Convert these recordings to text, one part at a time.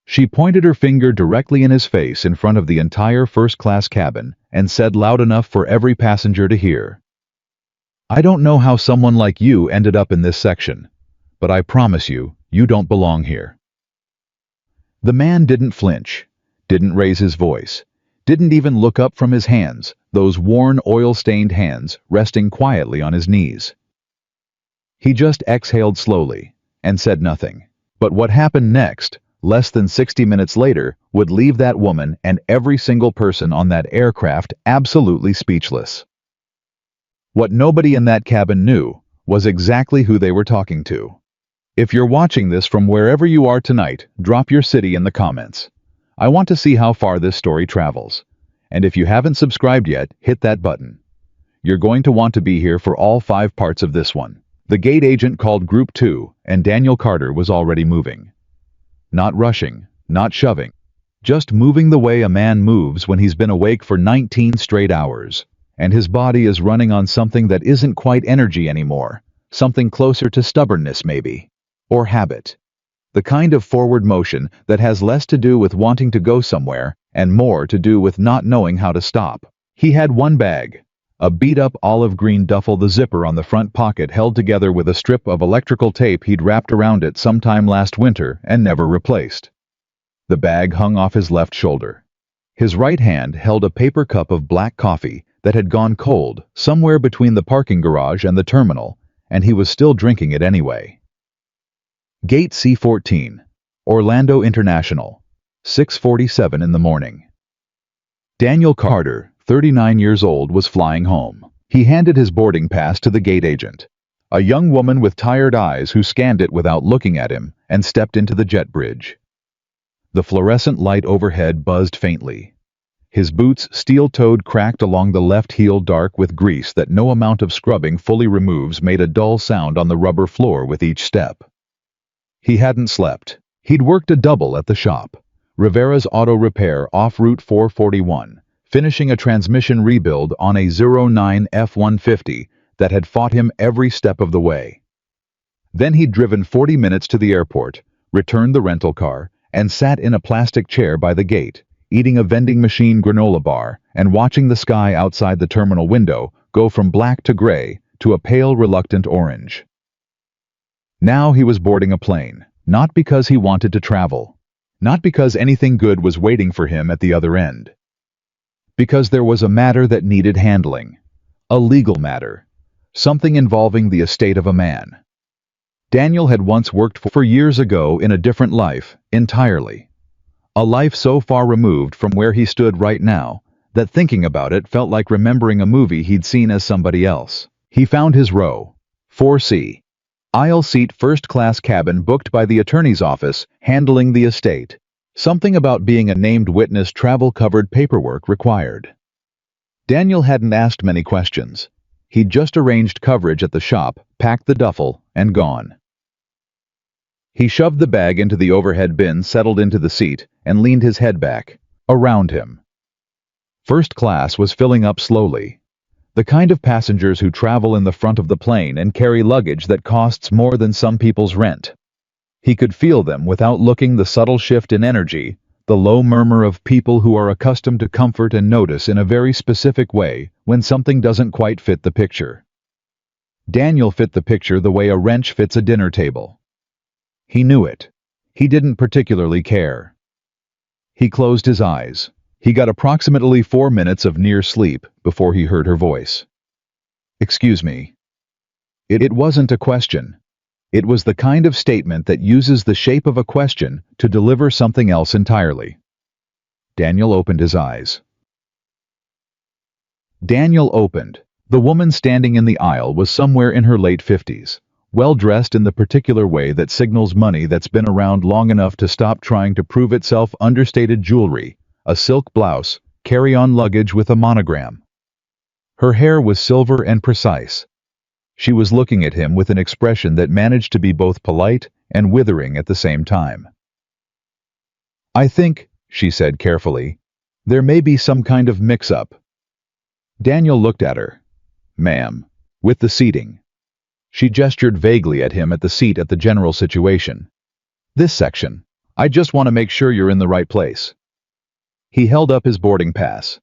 She pointed her finger directly in his face in front of the entire first-class cabin and said loud enough for every passenger to hear, "I don't know how someone like you ended up in this section, but I promise you, you don't belong here." The man didn't flinch, didn't raise his voice, didn't even look up from his hands, those worn, oil-stained hands resting quietly on his knees. He just exhaled slowly and said nothing. But what happened next, less than 60 minutes later, would leave that woman and every single person on that aircraft absolutely speechless. What nobody in that cabin knew was exactly who they were talking to. If you're watching this from wherever you are tonight, drop your city in the comments. I want to see how far this story travels. And if you haven't subscribed yet, hit that button. You're going to want to be here for all 5 parts of this one. The gate agent called Group 2, and Daniel Carter was already moving. Not rushing, not shoving. Just moving the way a man moves when he's been awake for 19 straight hours, and his body is running on something that isn't quite energy anymore, something closer to stubbornness maybe, or habit. The kind of forward motion that has less to do with wanting to go somewhere and more to do with not knowing how to stop. He had one bag, a beat-up olive green duffel, the zipper on the front pocket held together with a strip of electrical tape he'd wrapped around it sometime last winter and never replaced. The bag hung off his left shoulder. His right hand held a paper cup of black coffee that had gone cold somewhere between the parking garage and the terminal, and he was still drinking it anyway. Gate C-14, Orlando International, 6:47 in the morning. Daniel Carter, 39 years old, was flying home. He handed his boarding pass to the gate agent, a young woman with tired eyes who scanned it without looking at him, and stepped into the jet bridge. The fluorescent light overhead buzzed faintly. His boots, steel-toed, cracked along the left heel, dark with grease that no amount of scrubbing fully removes, made a dull sound on the rubber floor with each step. He hadn't slept. He'd worked a double at the shop, Rivera's Auto Repair off Route 441, finishing a transmission rebuild on a 09 F-150 that had fought him every step of the way. Then he'd driven 40 minutes to the airport, returned the rental car, and sat in a plastic chair by the gate, eating a vending machine granola bar and watching the sky outside the terminal window go from black to gray to a pale, reluctant orange. Now he was boarding a plane, not because he wanted to travel, not because anything good was waiting for him at the other end. Because there was a matter that needed handling, a legal matter, something involving the estate of a man. Daniel had once worked for years ago in a different life, entirely. A life so far removed from where he stood right now that thinking about it felt like remembering a movie he'd seen as somebody else. He found his row, 4C. Aisle seat, first-class cabin booked by the attorney's office handling the estate. Something about being a named witness, travel-covered paperwork required. Daniel hadn't asked many questions. He'd just arranged coverage at the shop, packed the duffel, and gone. He shoved the bag into the overhead bin, settled into the seat, and leaned his head back. Around him, first class was filling up slowly. The kind of passengers who travel in the front of the plane and carry luggage that costs more than some people's rent. He could feel them without looking, the subtle shift in energy, the low murmur of people who are accustomed to comfort and notice in a very specific way when something doesn't quite fit the picture. Daniel fit the picture the way a wrench fits a dinner table. He knew it. He didn't particularly care. He closed his eyes. He got approximately 4 minutes of near sleep before he heard her voice. "Excuse me." It wasn't a question. It was the kind of statement that uses the shape of a question to deliver something else entirely. Daniel opened his eyes. Daniel opened. The woman standing in the aisle was somewhere in her late 50s, well-dressed in the particular way that signals money that's been around long enough to stop trying to prove itself. Understated jewelry, a silk blouse, carry-on luggage with a monogram. Her hair was silver and precise. She was looking at him with an expression that managed to be both polite and withering at the same time. "I think," she said carefully, "there may be some kind of mix-up." Daniel looked at her. "Ma'am, with the seating." She gestured vaguely at him at the seat at the general situation. "This section. I just want to make sure you're in the right place. He held up his boarding pass.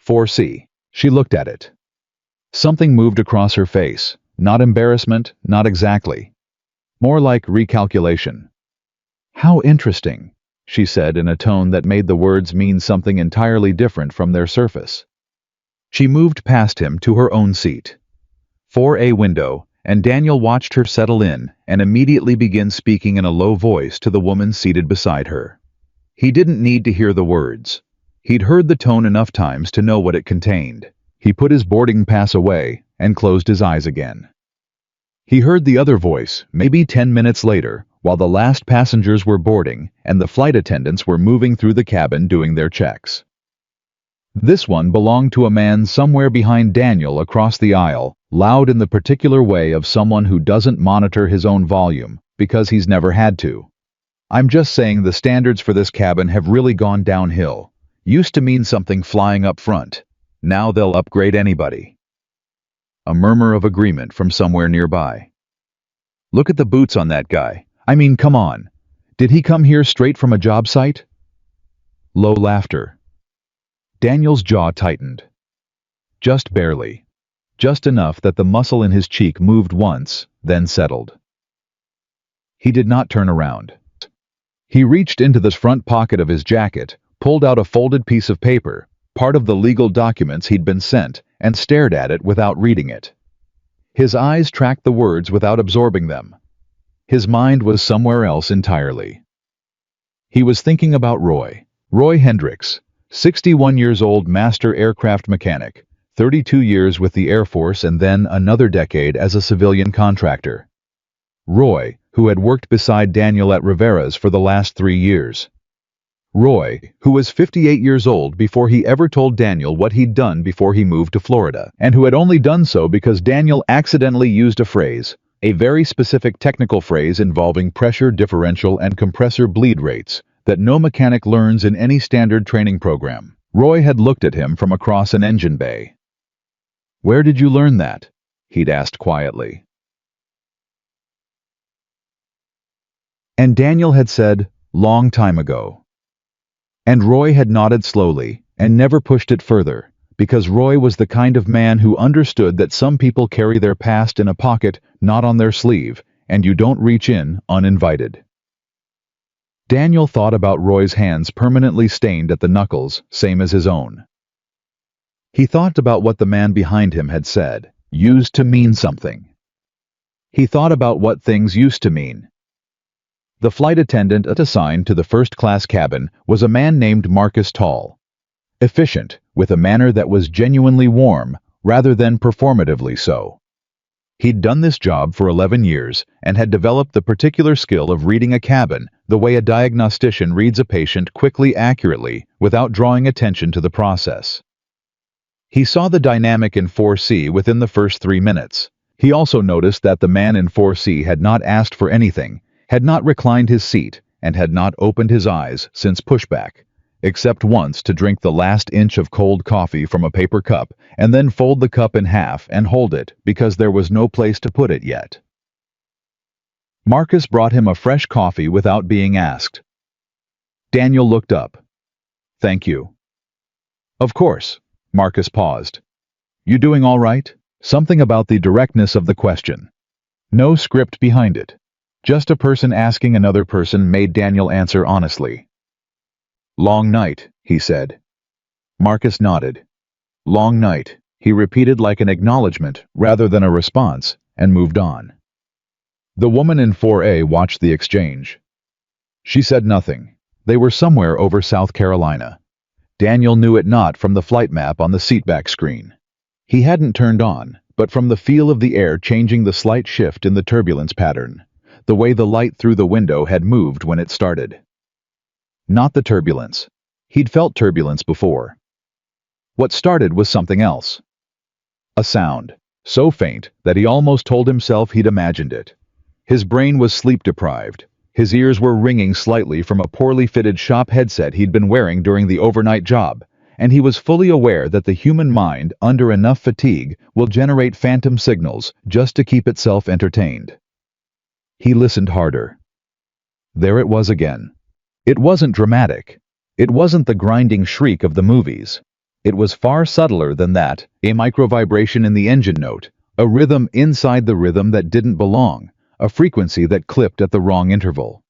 4C. She looked at it. Something moved across her face. Not embarrassment, not exactly. More like recalculation. How interesting, she said in a tone that made the words mean something entirely different from their surface. She moved past him to her own seat. 4A window, and Daniel watched her settle in and immediately begin speaking in a low voice to the woman seated beside her. He didn't need to hear the words. He'd heard the tone enough times to know what it contained. He put his boarding pass away and closed his eyes again. He heard the other voice, maybe 10 minutes later, while the last passengers were boarding and the flight attendants were moving through the cabin doing their checks. This one belonged to a man somewhere behind Daniel across the aisle, loud in the particular way of someone who doesn't monitor his own volume because he's never had to. I'm just saying the standards for this cabin have really gone downhill. Used to mean something flying up front. Now they'll upgrade anybody. A murmur of agreement from somewhere nearby. Look at the boots on that guy. I mean, come on. Did he come here straight from a job site? Low laughter. Daniel's jaw tightened. Just barely. Just enough that the muscle in his cheek moved once, then settled. He did not turn around. He reached into the front pocket of his jacket, pulled out a folded piece of paper, part of the legal documents he'd been sent, and stared at it without reading it. His eyes tracked the words without absorbing them. His mind was somewhere else entirely. He was thinking about Roy Hendricks, 61 years old master aircraft mechanic, 32 years with the Air Force and then another decade as a civilian contractor. Roy, who had worked beside Daniel at Rivera's for the last 3 years. Roy, who was 58 years old before he ever told Daniel what he'd done before he moved to Florida, and who had only done so because Daniel accidentally used a phrase, a very specific technical phrase involving pressure differential and compressor bleed rates, that no mechanic learns in any standard training program. Roy had looked at him from across an engine bay. "Where did you learn that?" he'd asked quietly. And Daniel had said, "Long time ago." And Roy had nodded slowly and never pushed it further, because Roy was the kind of man who understood that some people carry their past in a pocket, not on their sleeve, and you don't reach in uninvited. Daniel thought about Roy's hands permanently stained at the knuckles, same as his own. He thought about what the man behind him had said, used to mean something. He thought about what things used to mean. The flight attendant assigned to the first-class cabin was a man named Marcus Tall. Efficient, with a manner that was genuinely warm, rather than performatively so. He'd done this job for 11 years and had developed the particular skill of reading a cabin the way a diagnostician reads a patient quickly, accurately, without drawing attention to the process. He saw the dynamic in 4C within the first 3 minutes. He also noticed that the man in 4C had not asked for anything, had not reclined his seat, and had not opened his eyes since pushback, except once to drink the last inch of cold coffee from a paper cup and then fold the cup in half and hold it because there was no place to put it yet. Marcus brought him a fresh coffee without being asked. Daniel looked up. "Thank you." "Of course." Marcus paused. "You doing all right?" Something about the directness of the question. No script behind it. Just a person asking another person made Daniel answer honestly. "Long night," he said. Marcus nodded. "Long night," he repeated like an acknowledgement rather than a response, and moved on. The woman in 4A watched the exchange. She said nothing. They were somewhere over South Carolina. Daniel knew it not from the flight map on the seatback screen. He hadn't turned on, but from the feel of the air changing the slight shift in the turbulence pattern, the way the light through the window had moved when it started. Not the turbulence. He'd felt turbulence before. What started was something else. A sound, so faint that he almost told himself he'd imagined it. His brain was sleep-deprived. His ears were ringing slightly from a poorly fitted shop headset he'd been wearing during the overnight job, and he was fully aware that the human mind, under enough fatigue, will generate phantom signals just to keep itself entertained. He listened harder. There it was again. It wasn't dramatic. It wasn't the grinding shriek of the movies. It was far subtler than that, a micro-vibration in the engine note, a rhythm inside the rhythm that didn't belong, a frequency that clipped at the wrong interval.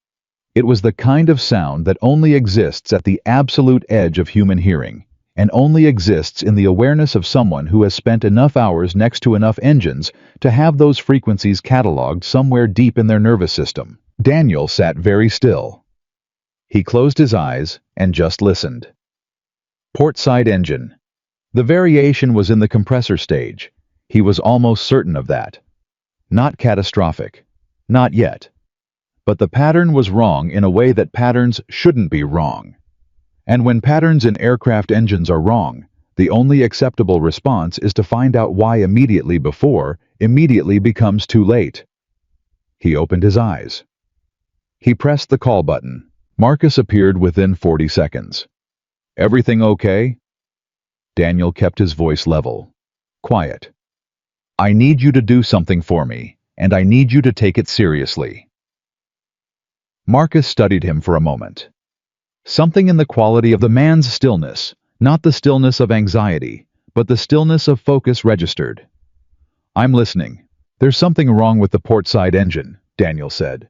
It was the kind of sound that only exists at the absolute edge of human hearing, and only exists in the awareness of someone who has spent enough hours next to enough engines to have those frequencies cataloged somewhere deep in their nervous system. Daniel sat very still. He closed his eyes and just listened. Port side engine. The variation was in the compressor stage. He was almost certain of that. Not catastrophic. Not yet. But the pattern was wrong in a way that patterns shouldn't be wrong. And when patterns in aircraft engines are wrong, the only acceptable response is to find out why immediately before immediately becomes too late. He opened his eyes. He pressed the call button. Marcus appeared within 40 seconds. Everything okay? Daniel kept his voice level. Quiet. I need you to do something for me, and I need you to take it seriously. Marcus studied him for a moment. Something in the quality of the man's stillness, not the stillness of anxiety, but the stillness of focus registered. I'm listening. There's something wrong with the port side engine, Daniel said.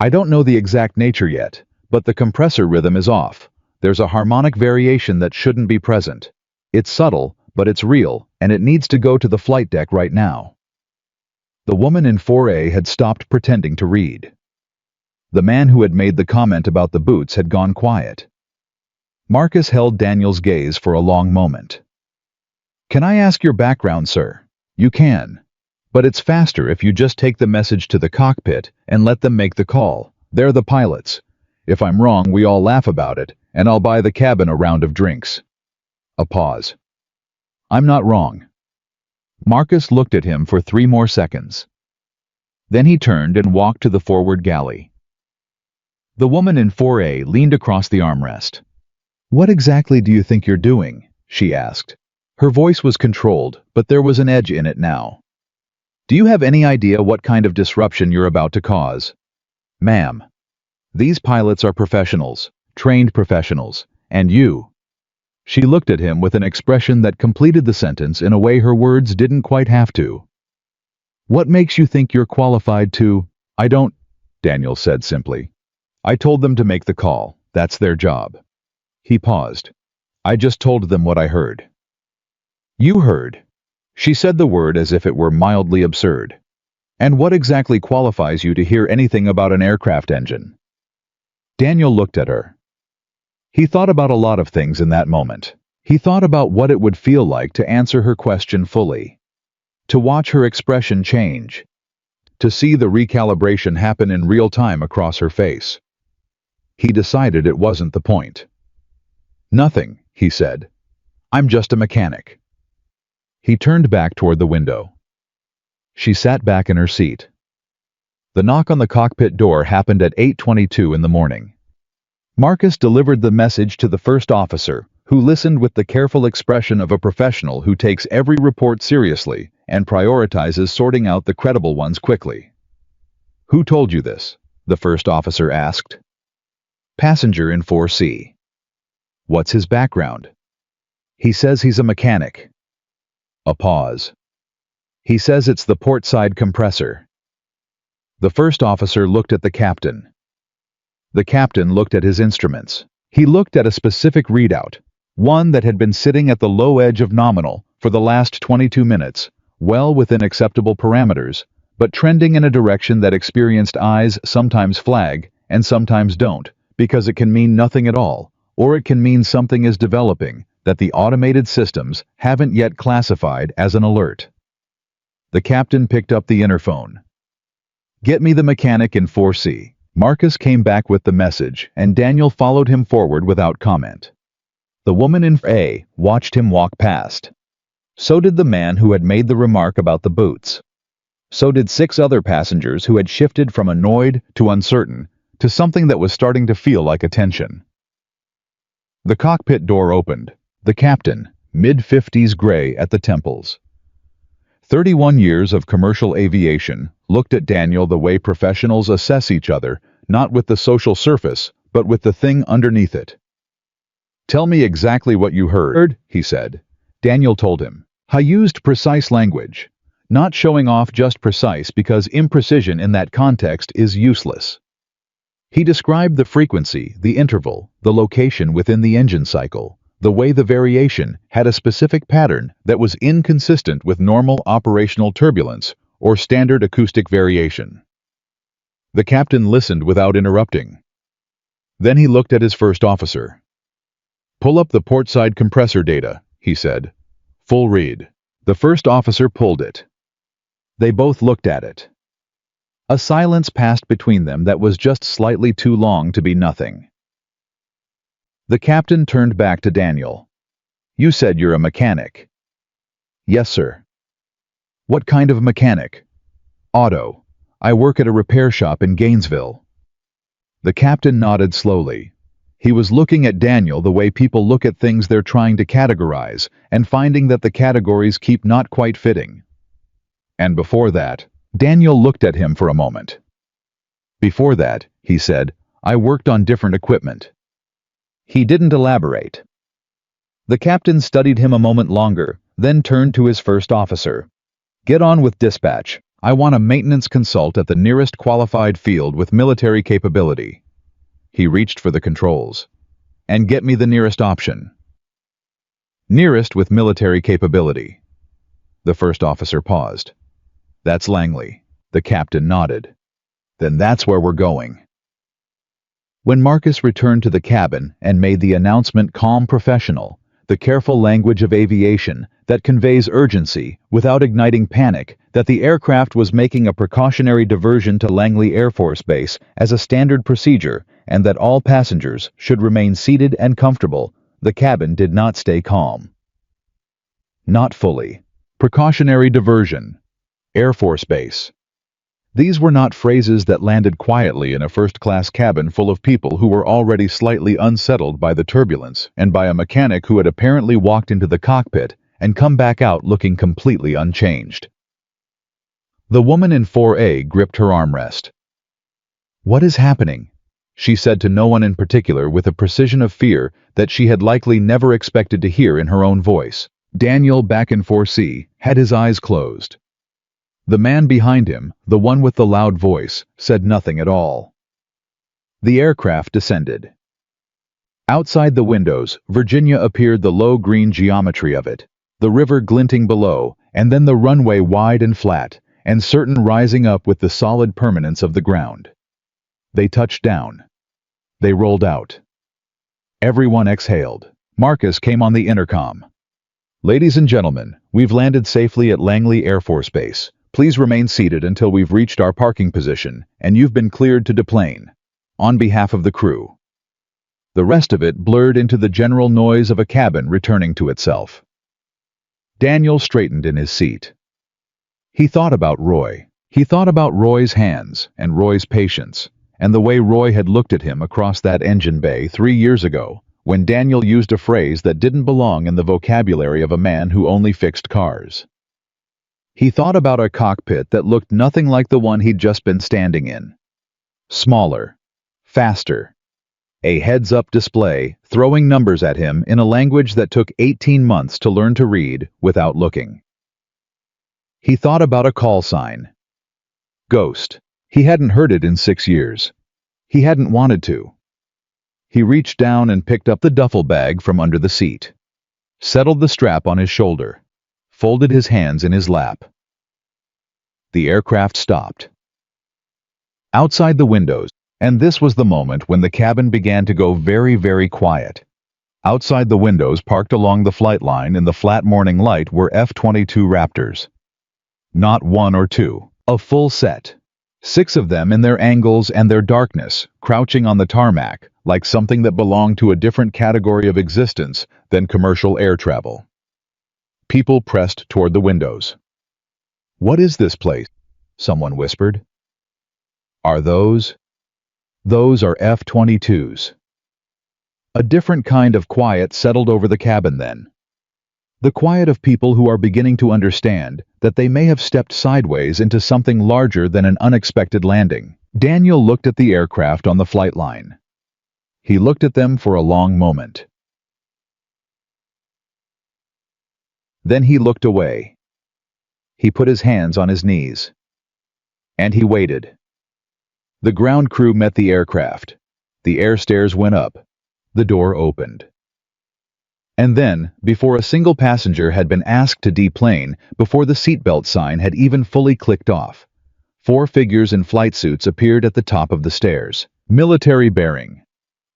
I don't know the exact nature yet, but the compressor rhythm is off. There's a harmonic variation that shouldn't be present. It's subtle, but it's real, and it needs to go to the flight deck right now. The woman in 4A had stopped pretending to read. The man who had made the comment about the boots had gone quiet. Marcus held Daniel's gaze for a long moment. Can I ask your background, sir? You can. But it's faster if you just take the message to the cockpit and let them make the call. They're the pilots. If I'm wrong, we all laugh about it, and I'll buy the cabin a round of drinks. A pause. I'm not wrong. Marcus looked at him for 3 more seconds. Then he turned and walked to the forward galley. The woman in 4A leaned across the armrest. What exactly do you think you're doing? She asked. Her voice was controlled, but there was an edge in it now. Do you have any idea what kind of disruption you're about to cause? Ma'am. These pilots are professionals, trained professionals, and you. She looked at him with an expression that completed the sentence in a way her words didn't quite have to. What makes you think you're qualified to? I don't, Daniel said simply. I told them to make the call. That's their job. He paused. I just told them what I heard. You heard. She said the word as if it were mildly absurd. And what exactly qualifies you to hear anything about an aircraft engine? Daniel looked at her. He thought about a lot of things in that moment. He thought about what it would feel like to answer her question fully. To watch her expression change. To see the recalibration happen in real time across her face. He decided it wasn't the point. Nothing, he said. I'm just a mechanic. He turned back toward the window. She sat back in her seat. The knock on the cockpit door happened at 8:22 in the morning. Marcus delivered the message to the first officer, who listened with the careful expression of a professional who takes every report seriously and prioritizes sorting out the credible ones quickly. Who told you this? The first officer asked. Passenger in 4C. What's his background? He says he's a mechanic. A pause. He says it's the port side compressor. The first officer looked at the captain. The captain looked at his instruments. He looked at a specific readout, one that had been sitting at the low edge of nominal for the last 22 minutes, well within acceptable parameters, but trending in a direction that experienced eyes sometimes flag and sometimes don't, because it can mean nothing at all, or it can mean something is developing that the automated systems haven't yet classified as an alert. The captain picked up the interphone. Get me the mechanic in 4C. Marcus came back with the message, and Daniel followed him forward without comment. The woman in A watched him walk past. So did the man who had made the remark about the boots. So did 6 other passengers who had shifted from annoyed to uncertain to something that was starting to feel like attention. The cockpit door opened. The captain, mid-50s gray at the temples. 31 years of commercial aviation, looked at Daniel the way professionals assess each other, not with the social surface, but but with the thing underneath it. "Tell me exactly what you heard," he said. Daniel told him. "I used precise language, not showing off, just precise, because imprecision in that context is useless." He described the frequency, the interval, the location within the engine cycle, the way the variation had a specific pattern that was inconsistent with normal operational turbulence or standard acoustic variation. The captain listened without interrupting. Then he looked at his first officer. "Pull up the portside compressor data," he said. "Full read." The first officer pulled it. They both looked at it. A silence passed between them that was just slightly too long to be nothing. The captain turned back to Daniel. "You said you're a mechanic." "Yes, sir." "What kind of mechanic?" "Auto. I work at a repair shop in Gainesville." The captain nodded slowly. He was looking at Daniel the way people look at things they're trying to categorize and finding that the categories keep not quite fitting. "And before that," Daniel looked at him for a moment. "Before that," he said, "I worked on different equipment." He didn't elaborate. The captain studied him a moment longer, then turned to his first officer. "Get on with dispatch. I want a maintenance consult at the nearest qualified field with military capability." He reached for the controls. "And get me the nearest option." "Nearest with military capability." The first officer paused. "That's Langley." The captain nodded. "Then that's where we're going." When Marcus returned to the cabin and made the announcement calm, professional, the careful language of aviation that conveys urgency without igniting panic, that the aircraft was making a precautionary diversion to Langley Air Force Base as a standard procedure and that all passengers should remain seated and comfortable, the cabin did not stay calm. Not fully. Precautionary diversion. Air Force Base. These were not phrases that landed quietly in a first-class cabin full of people who were already slightly unsettled by the turbulence and by a mechanic who had apparently walked into the cockpit and come back out looking completely unchanged. The woman in 4A gripped her armrest. "What is happening?" she said to no one in particular with a precision of fear that she had likely never expected to hear in her own voice. Daniel, back in 4C, had his eyes closed. The man behind him, the one with the loud voice, said nothing at all. The aircraft descended. Outside the windows, Virginia appeared, the low green geometry of it, the river glinting below, and then the runway wide and flat, and certain rising up with the solid permanence of the ground. They touched down. They rolled out. Everyone exhaled. Marcus came on the intercom. "Ladies and gentlemen, we've landed safely at Langley Air Force Base. Please remain seated until we've reached our parking position and you've been cleared to deplane. On behalf of the crew." The rest of it blurred into the general noise of a cabin returning to itself. Daniel straightened in his seat. He thought about Roy. He thought about Roy's hands and Roy's patience, and the way Roy had looked at him across that engine bay 3 years ago, when Daniel used a phrase that didn't belong in the vocabulary of a man who only fixed cars. He thought about a cockpit that looked nothing like the one he'd just been standing in. Smaller. Faster. A heads-up display throwing numbers at him in a language that took 18 months to learn to read without looking. He thought about a call sign. Ghost. He hadn't heard it in 6 years. He hadn't wanted to. He reached down and picked up the duffel bag from under the seat, settled the strap on his shoulder, folded his hands in his lap. The aircraft stopped. Outside the windows, and this was the moment when the cabin began to go very, very quiet. Outside the windows, parked along the flight line in the flat morning light, were F-22 Raptors. Not one or two, a full set. 6 of them in their angles and their darkness, crouching on the tarmac, like something that belonged to a different category of existence than commercial air travel. People pressed toward the windows. "What is this place?" someone whispered. "Are those?" "Those are F-22s." A different kind of quiet settled over the cabin then. The quiet of people who are beginning to understand that they may have stepped sideways into something larger than an unexpected landing. Daniel looked at the aircraft on the flight line. He looked at them for a long moment. Then he looked away. He put his hands on his knees. And he waited. The ground crew met the aircraft. The air stairs went up. The door opened. And then, before a single passenger had been asked to deplane, before the seatbelt sign had even fully clicked off, 4 figures in flight suits appeared at the top of the stairs. Military bearing.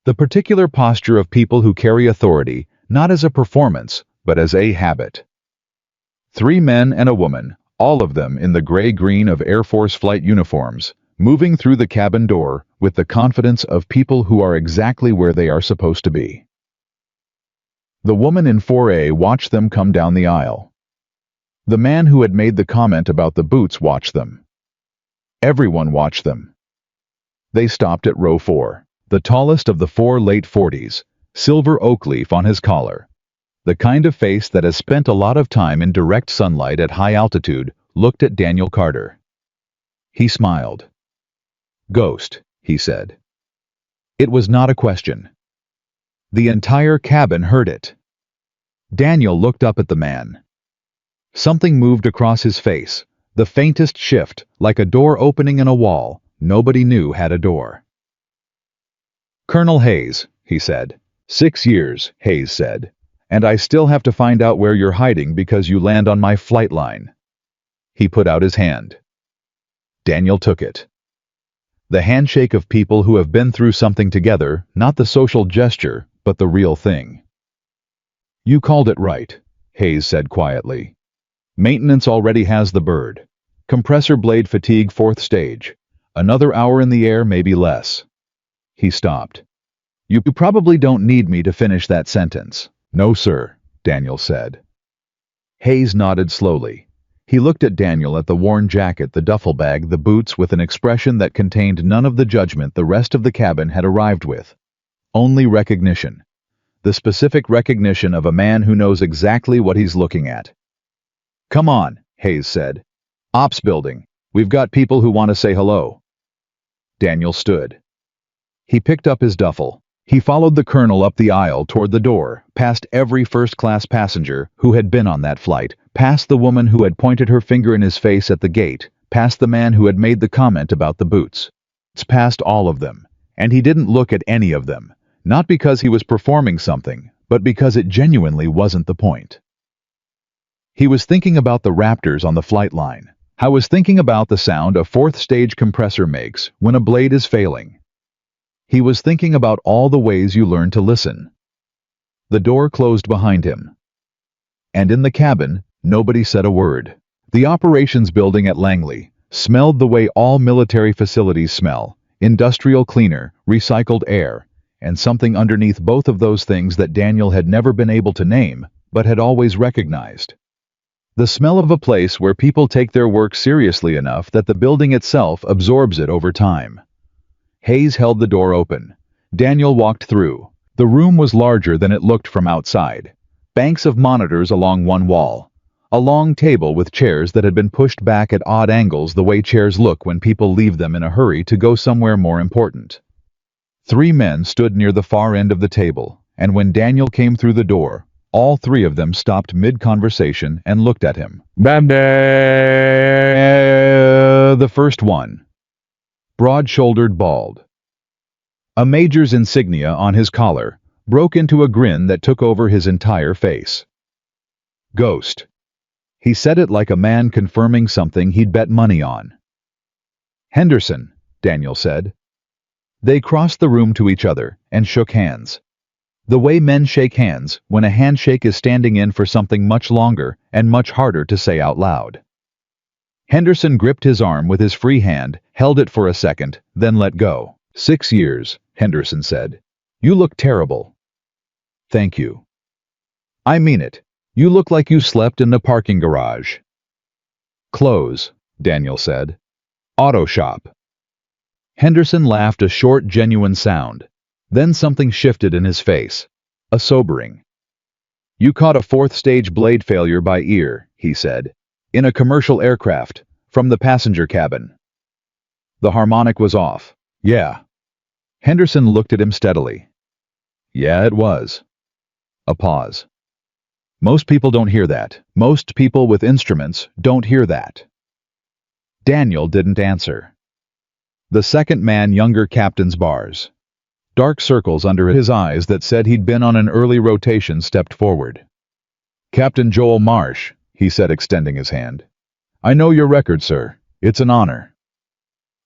The particular posture of people who carry authority, not as a performance, but as a habit. 3 men and a woman, all of them in the gray-green of Air Force flight uniforms, moving through the cabin door with the confidence of people who are exactly where they are supposed to be. The woman in 4A watched them come down the aisle. The man who had made the comment about the boots watched them. Everyone watched them. They stopped at row 4, the tallest of the 4 late 40s, silver oak leaf on his collar. The kind of face that has spent a lot of time in direct sunlight at high altitude looked at Daniel Carter. He smiled. "Ghost," he said. It was not a question. The entire cabin heard it. Daniel looked up at the man. Something moved across his face, the faintest shift, like a door opening in a wall nobody knew had a door. "Colonel Hayes," he said. "6 years," Hayes said. "And I still have to find out where you're hiding because you land on my flight line." He put out his hand. Daniel took it. The handshake of people who have been through something together, not the social gesture, but the real thing. "You called it right," Hayes said quietly. "Maintenance already has the bird. Compressor blade fatigue 4th stage. Another hour in the air, maybe less." He stopped. "You probably don't need me to finish that sentence." "No, sir," Daniel said. Hayes nodded slowly. He looked at Daniel, at the worn jacket, the duffel bag, the boots, with an expression that contained none of the judgment the rest of the cabin had arrived with. Only recognition. The specific recognition of a man who knows exactly what he's looking at. "Come on," Hayes said. "Ops building. We've got people who want to say hello." Daniel stood. He picked up his duffel. He followed the colonel up the aisle toward the door, past every first-class passenger who had been on that flight, past the woman who had pointed her finger in his face at the gate, past the man who had made the comment about the boots. It's past all of them, and he didn't look at any of them, not because he was performing something, but because it genuinely wasn't the point. He was thinking about the Raptors on the flight line. I was thinking about the sound a 4th-stage compressor makes when a blade is failing. He was thinking about all the ways you learn to listen. The door closed behind him. And in the cabin, nobody said a word. The operations building at Langley smelled the way all military facilities smell: industrial cleaner, recycled air, and something underneath both of those things that Daniel had never been able to name, but had always recognized. The smell of a place where people take their work seriously enough that the building itself absorbs it over time. Hayes held the door open. Daniel walked through. The room was larger than it looked from outside. Banks of monitors along one wall. A long table with chairs that had been pushed back at odd angles, the way chairs look when people leave them in a hurry to go somewhere more important. 3 men stood near the far end of the table, and when Daniel came through the door, all 3 of them stopped mid-conversation and looked at him. The first one. Broad-shouldered, bald. A major's insignia on his collar broke into a grin that took over his entire face. "Ghost." He said it like a man confirming something he'd bet money on. "Henderson," Daniel said. They crossed the room to each other and shook hands. The way men shake hands when a handshake is standing in for something much longer and much harder to say out loud. Henderson gripped his arm with his free hand, held it for a second, then let go. "6 years, Henderson said. "You look terrible." "Thank you." "I mean it. You look like you slept in the parking garage." "Clothes," Daniel said. "Auto shop." Henderson laughed, a short, genuine sound. Then something shifted in his face. A sobering. "You caught a 4th-stage blade failure by ear," he said. "In a commercial aircraft, from the passenger cabin." The harmonic was off. "Yeah." Henderson looked at him steadily. Yeah, it was. A pause. Most people don't hear that. Most people with instruments don't hear that. Daniel didn't answer. The second man, younger captain's bars. Dark circles under his eyes that said he'd been on an early rotation, stepped forward. Captain Joel Marsh, he said, extending his hand. I know your record, sir. It's an honor.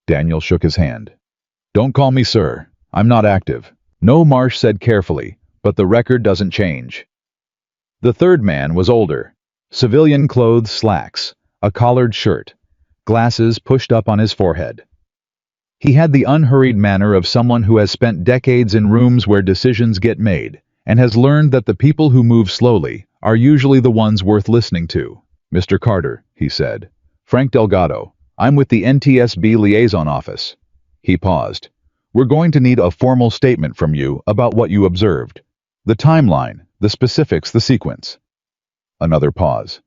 Daniel shook his hand. Don't call me sir. I'm not active. No, Marsh said carefully, but the record doesn't change. The third man was older. Civilian clothes, slacks, a collared shirt, glasses pushed up on his forehead. He had the unhurried manner of someone who has spent decades in rooms where decisions get made, and has learned that the people who move slowly are usually the ones worth listening to. Mr. Carter, he said. Frank Delgado, I'm with the NTSB Liaison Office. He paused. We're going to need a formal statement from you about what you observed. The timeline, the specifics, the sequence. Another pause.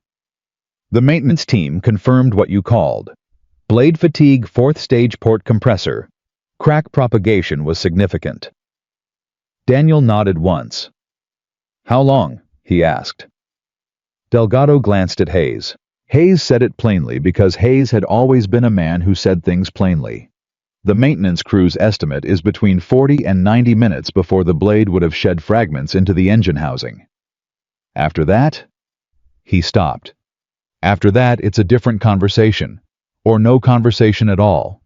The maintenance team confirmed what you called. Blade fatigue, fourth stage port compressor. Crack propagation was significant. Daniel nodded once. How long? He asked. Delgado glanced at Hayes. Hayes said it plainly because Hayes had always been a man who said things plainly. The maintenance crew's estimate is between 40 and 90 minutes before the blade would have shed fragments into the engine housing. After that, he stopped. After that, it's a different conversation, or no conversation at all.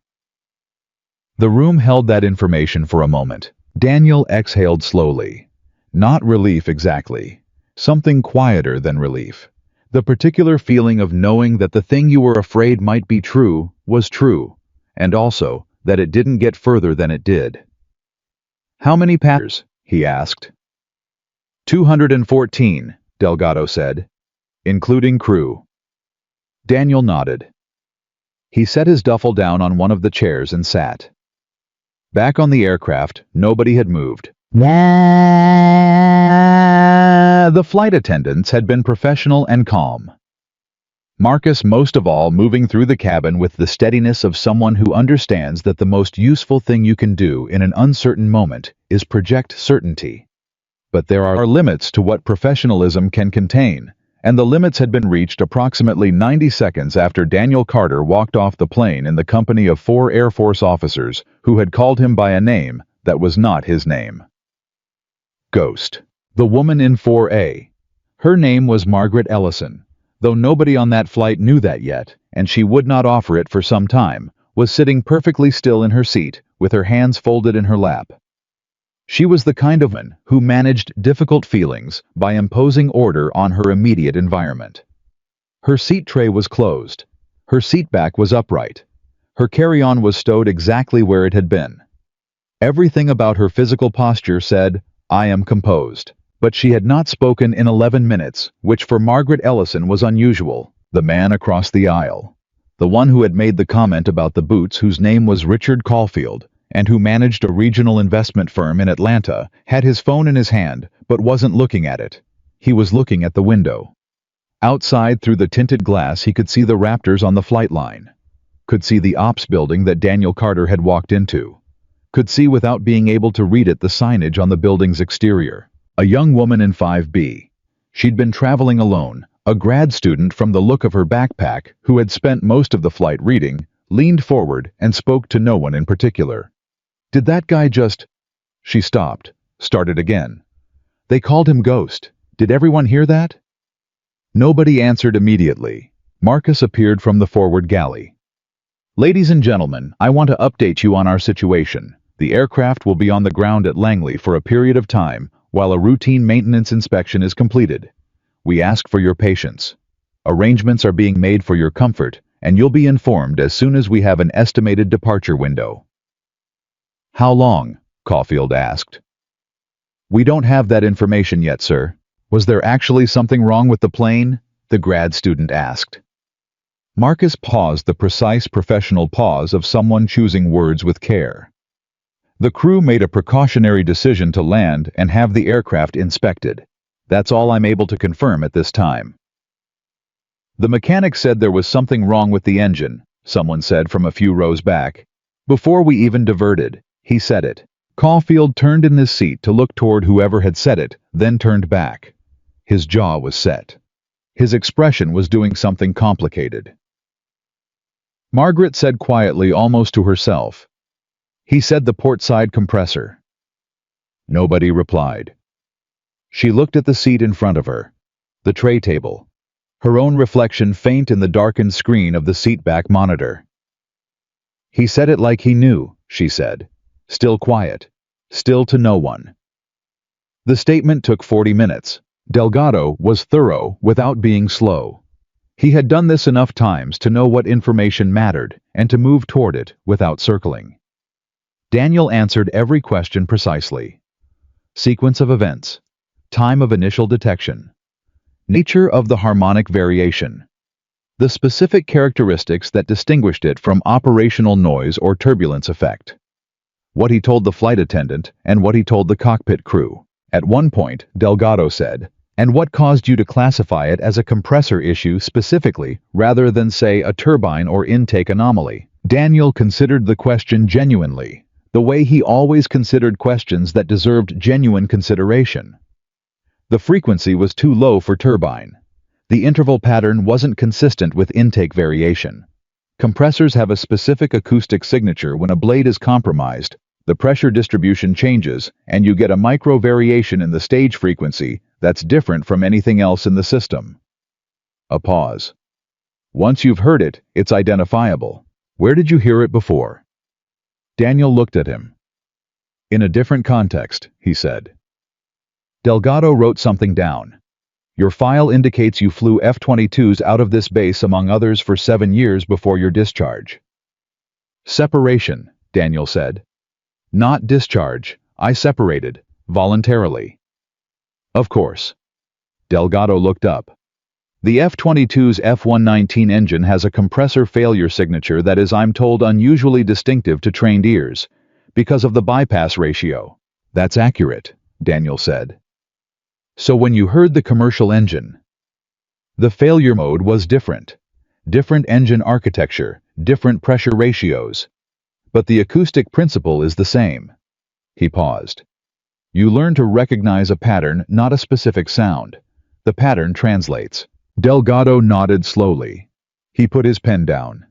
The room held that information for a moment. Daniel exhaled slowly. Not relief exactly. Something quieter than relief. The particular feeling of knowing that the thing you were afraid might be true was true, and also that it didn't get further than it did. How many passengers? He asked. 214, Delgado said, including crew. Daniel nodded. He set his duffel down on one of the chairs and sat. Back on the aircraft, nobody had moved. The flight attendants had been professional and calm. Marcus, most of all, moving through the cabin with the steadiness of someone who understands that the most useful thing you can do in an uncertain moment is project certainty. But there are limits to what professionalism can contain, and the limits had been reached approximately 90 seconds after Daniel Carter walked off the plane in the company of 4 Air Force officers who had called him by a name that was not his name. Ghost. The woman in 4A. Her name was Margaret Ellison, though nobody on that flight knew that yet, and she would not offer it for some time, was sitting perfectly still in her seat, with her hands folded in her lap. She was the kind of woman who managed difficult feelings by imposing order on her immediate environment. Her seat tray was closed. Her seat back was upright. Her carry-on was stowed exactly where it had been. Everything about her physical posture said, I am composed. But she had not spoken in 11 minutes, which for Margaret Ellison was unusual. The man across the aisle, the one who had made the comment about the boots, whose name was Richard Caulfield, and who managed a regional investment firm in Atlanta, had his phone in his hand, but wasn't looking at it. He was looking at the window. Outside, through the tinted glass, he could see the Raptors on the flight line. Could see the ops building that Daniel Carter had walked into. Could see, without being able to read it, the signage on the building's exterior. A young woman in 5B. She'd been traveling alone. A grad student, from the look of her backpack, who had spent most of the flight reading, leaned forward and spoke to no one in particular. Did that guy just... She stopped, started again. They called him Ghost. Did everyone hear that? Nobody answered immediately. Marcus appeared from the forward galley. Ladies and gentlemen, I want to update you on our situation. The aircraft will be on the ground at Langley for a period of time, while a routine maintenance inspection is completed. We ask for your patience. Arrangements are being made for your comfort, and you'll be informed as soon as we have an estimated departure window. How long? Caulfield asked. We don't have that information yet, sir. Was there actually something wrong with the plane? The grad student asked. Marcus paused, the precise professional pause of someone choosing words with care. The crew made a precautionary decision to land and have the aircraft inspected. That's all I'm able to confirm at this time. The mechanic said there was something wrong with the engine, someone said from a few rows back. Before we even diverted, he said it. Caulfield turned in his seat to look toward whoever had said it, then turned back. His jaw was set. His expression was doing something complicated. Margaret said quietly, almost to herself, "He said the port-side compressor." Nobody replied. She looked at the seat in front of her, the tray table, her own reflection faint in the darkened screen of the seat-back monitor. "He said it like he knew," she said, still quiet, still to no one. The statement took 40 minutes. Delgado was thorough without being slow. He had done this enough times to know what information mattered and to move toward it without circling. Daniel answered every question precisely. Sequence of events, time of initial detection, nature of the harmonic variation, the specific characteristics that distinguished it from operational noise or turbulence effect, what he told the flight attendant and what he told the cockpit crew. At one point, Delgado said, "And what caused you to classify it as a compressor issue specifically, rather than, say, a turbine or intake anomaly?" Daniel considered the question genuinely, the way he always considered questions that deserved genuine consideration. The frequency was too low for turbine. The interval pattern wasn't consistent with intake variation. Compressors have a specific acoustic signature. When a blade is compromised, the pressure distribution changes, and you get a micro variation in the stage frequency that's different from anything else in the system. A pause. Once you've heard it, it's identifiable. Where did you hear it before? Daniel looked at him. In a different context, he said. Delgado wrote something down. Your file indicates you flew F-22s out of this base among others for 7 years before your discharge. Separation, Daniel said. Not discharge. I separated, voluntarily. Of course. Delgado looked up. The F-22's F-119 engine has a compressor failure signature that is, I'm told, unusually distinctive to trained ears, because of the bypass ratio. That's accurate, Daniel said. So when you heard the commercial engine, the failure mode was different. Different engine architecture, different pressure ratios. But the acoustic principle is the same. He paused. You learn to recognize a pattern, not a specific sound. The pattern translates. Delgado nodded slowly. He put his pen down.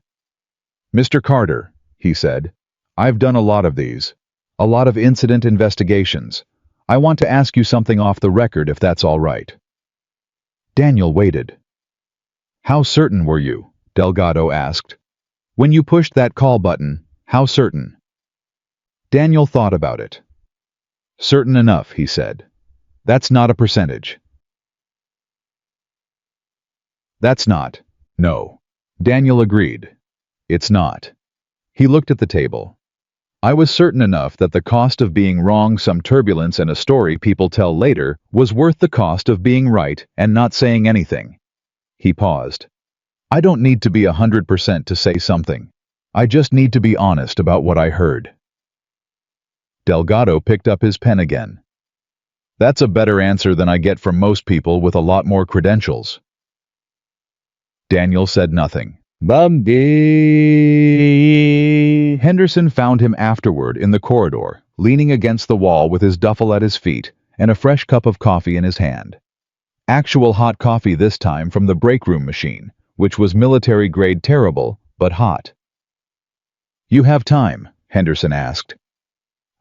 Mr. Carter, he said, I've done a lot of these. A lot of incident investigations. I want to ask you something off the record, if that's all right. Daniel waited. How certain were you? Delgado asked. When you pushed that call button, how certain? Daniel thought about it. Certain enough, he said. That's not a percentage. That's not. No. Daniel agreed. It's not. He looked at the table. I was certain enough that the cost of being wrong, some turbulence and a story people tell later, was worth the cost of being right and not saying anything. He paused. I don't need to be 100% to say something. I just need to be honest about what I heard. Delgado picked up his pen again. That's a better answer than I get from most people with a lot more credentials. Daniel said nothing. Bumby. Henderson found him afterward in the corridor, leaning against the wall with his duffel at his feet and a fresh cup of coffee in his hand. Actual hot coffee this time from the break room machine, which was military-grade terrible, but hot. You have time? Henderson asked.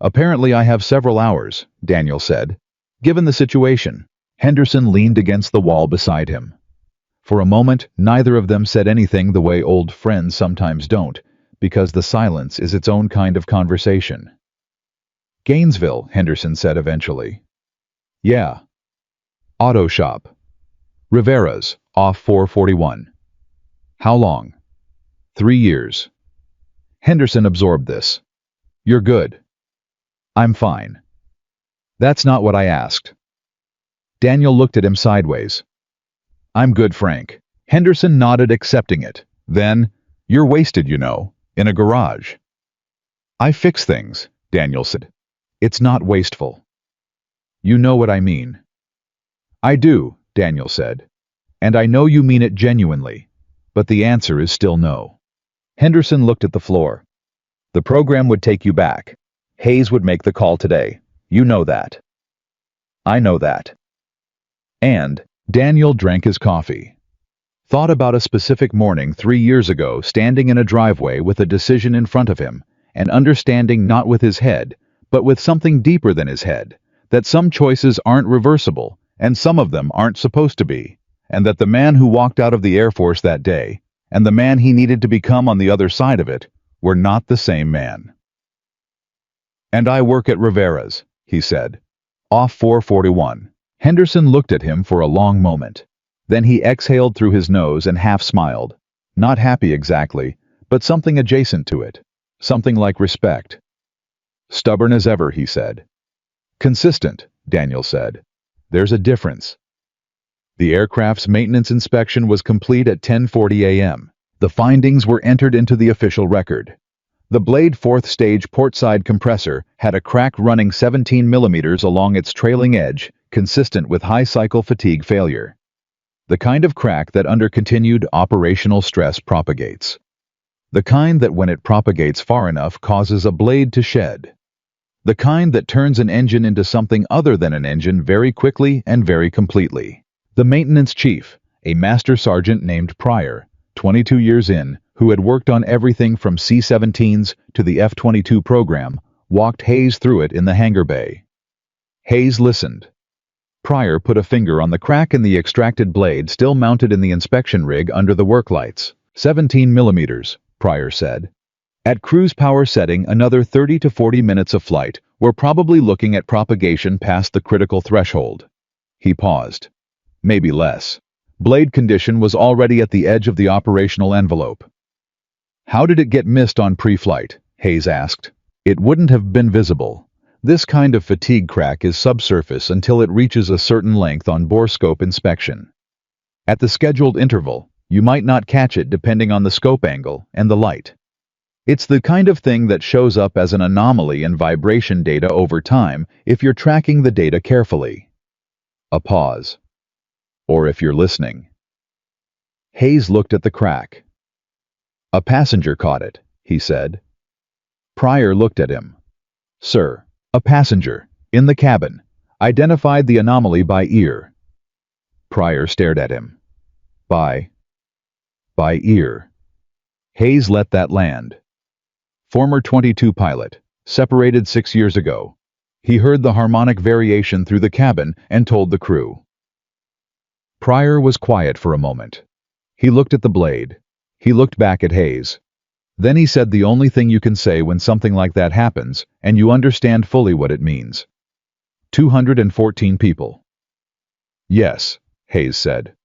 Apparently I have several hours, Daniel said. Given the situation. Henderson leaned against the wall beside him. For a moment, neither of them said anything the way old friends sometimes don't, because the silence is its own kind of conversation. Gainesville, Henderson said eventually. Yeah. Auto shop. Rivera's, off 441. How long? 3 years. Henderson absorbed this. You're good. I'm fine. That's not what I asked. Daniel looked at him sideways. I'm good, Frank. Henderson nodded, accepting it. Then, you're wasted, you know, in a garage. I fix things, Daniel said. It's not wasteful. You know what I mean. I do, Daniel said. And I know you mean it genuinely. But the answer is still no. Henderson looked at the floor. The program would take you back. Hayes would make the call today. You know that. I know that. And Daniel drank his coffee. Thought about a specific morning 3 years ago, standing in a driveway with a decision in front of him, and understanding not with his head, but with something deeper than his head, that some choices aren't reversible, and some of them aren't supposed to be, and that the man who walked out of the Air Force that day, and the man he needed to become on the other side of it, were not the same man. And I work at Rivera's, he said. Off 441. Henderson looked at him for a long moment. Then he exhaled through his nose and half smiled. Not happy exactly, but something adjacent to it. Something like respect. Stubborn as ever, he said. Consistent, Daniel said. There's a difference. The aircraft's maintenance inspection was complete at 10:40 a.m. The findings were entered into the official record. The Blade fourth stage portside compressor had a crack running 17 millimeters along its trailing edge, consistent with high cycle fatigue failure. The kind of crack that under continued operational stress propagates. The kind that when it propagates far enough causes a blade to shed. The kind that turns an engine into something other than an engine very quickly and very completely. The maintenance chief, a master sergeant named Pryor, 22 years in, who had worked on everything from C-17s to the F-22 program, walked Hayes through it in the hangar bay. Hayes listened. Pryor put a finger on the crack in the extracted blade still mounted in the inspection rig under the work lights. 17 millimeters, Pryor said. At cruise power setting, another 30 to 40 minutes of flight, we're probably looking at propagation past the critical threshold. He paused. Maybe less. Blade condition was already at the edge of the operational envelope. How did it get missed on pre-flight? Hayes asked. It wouldn't have been visible. This kind of fatigue crack is subsurface until it reaches a certain length on borescope inspection. At the scheduled interval, you might not catch it depending on the scope angle and the light. It's the kind of thing that shows up as an anomaly in vibration data over time if you're tracking the data carefully. A pause. Or if you're listening. Hayes looked at the crack. A passenger caught it, he said. Pryor looked at him. Sir, a passenger, in the cabin, identified the anomaly by ear. Pryor stared at him. By ear. Hayes let that land. Former 22 pilot, separated 6 years ago. He heard the harmonic variation through the cabin and told the crew. Pryor was quiet for a moment. He looked at the blade. He looked back at Hayes. Then he said the only thing you can say when something like that happens, and you understand fully what it means. 214 people. Yes, Hayes said.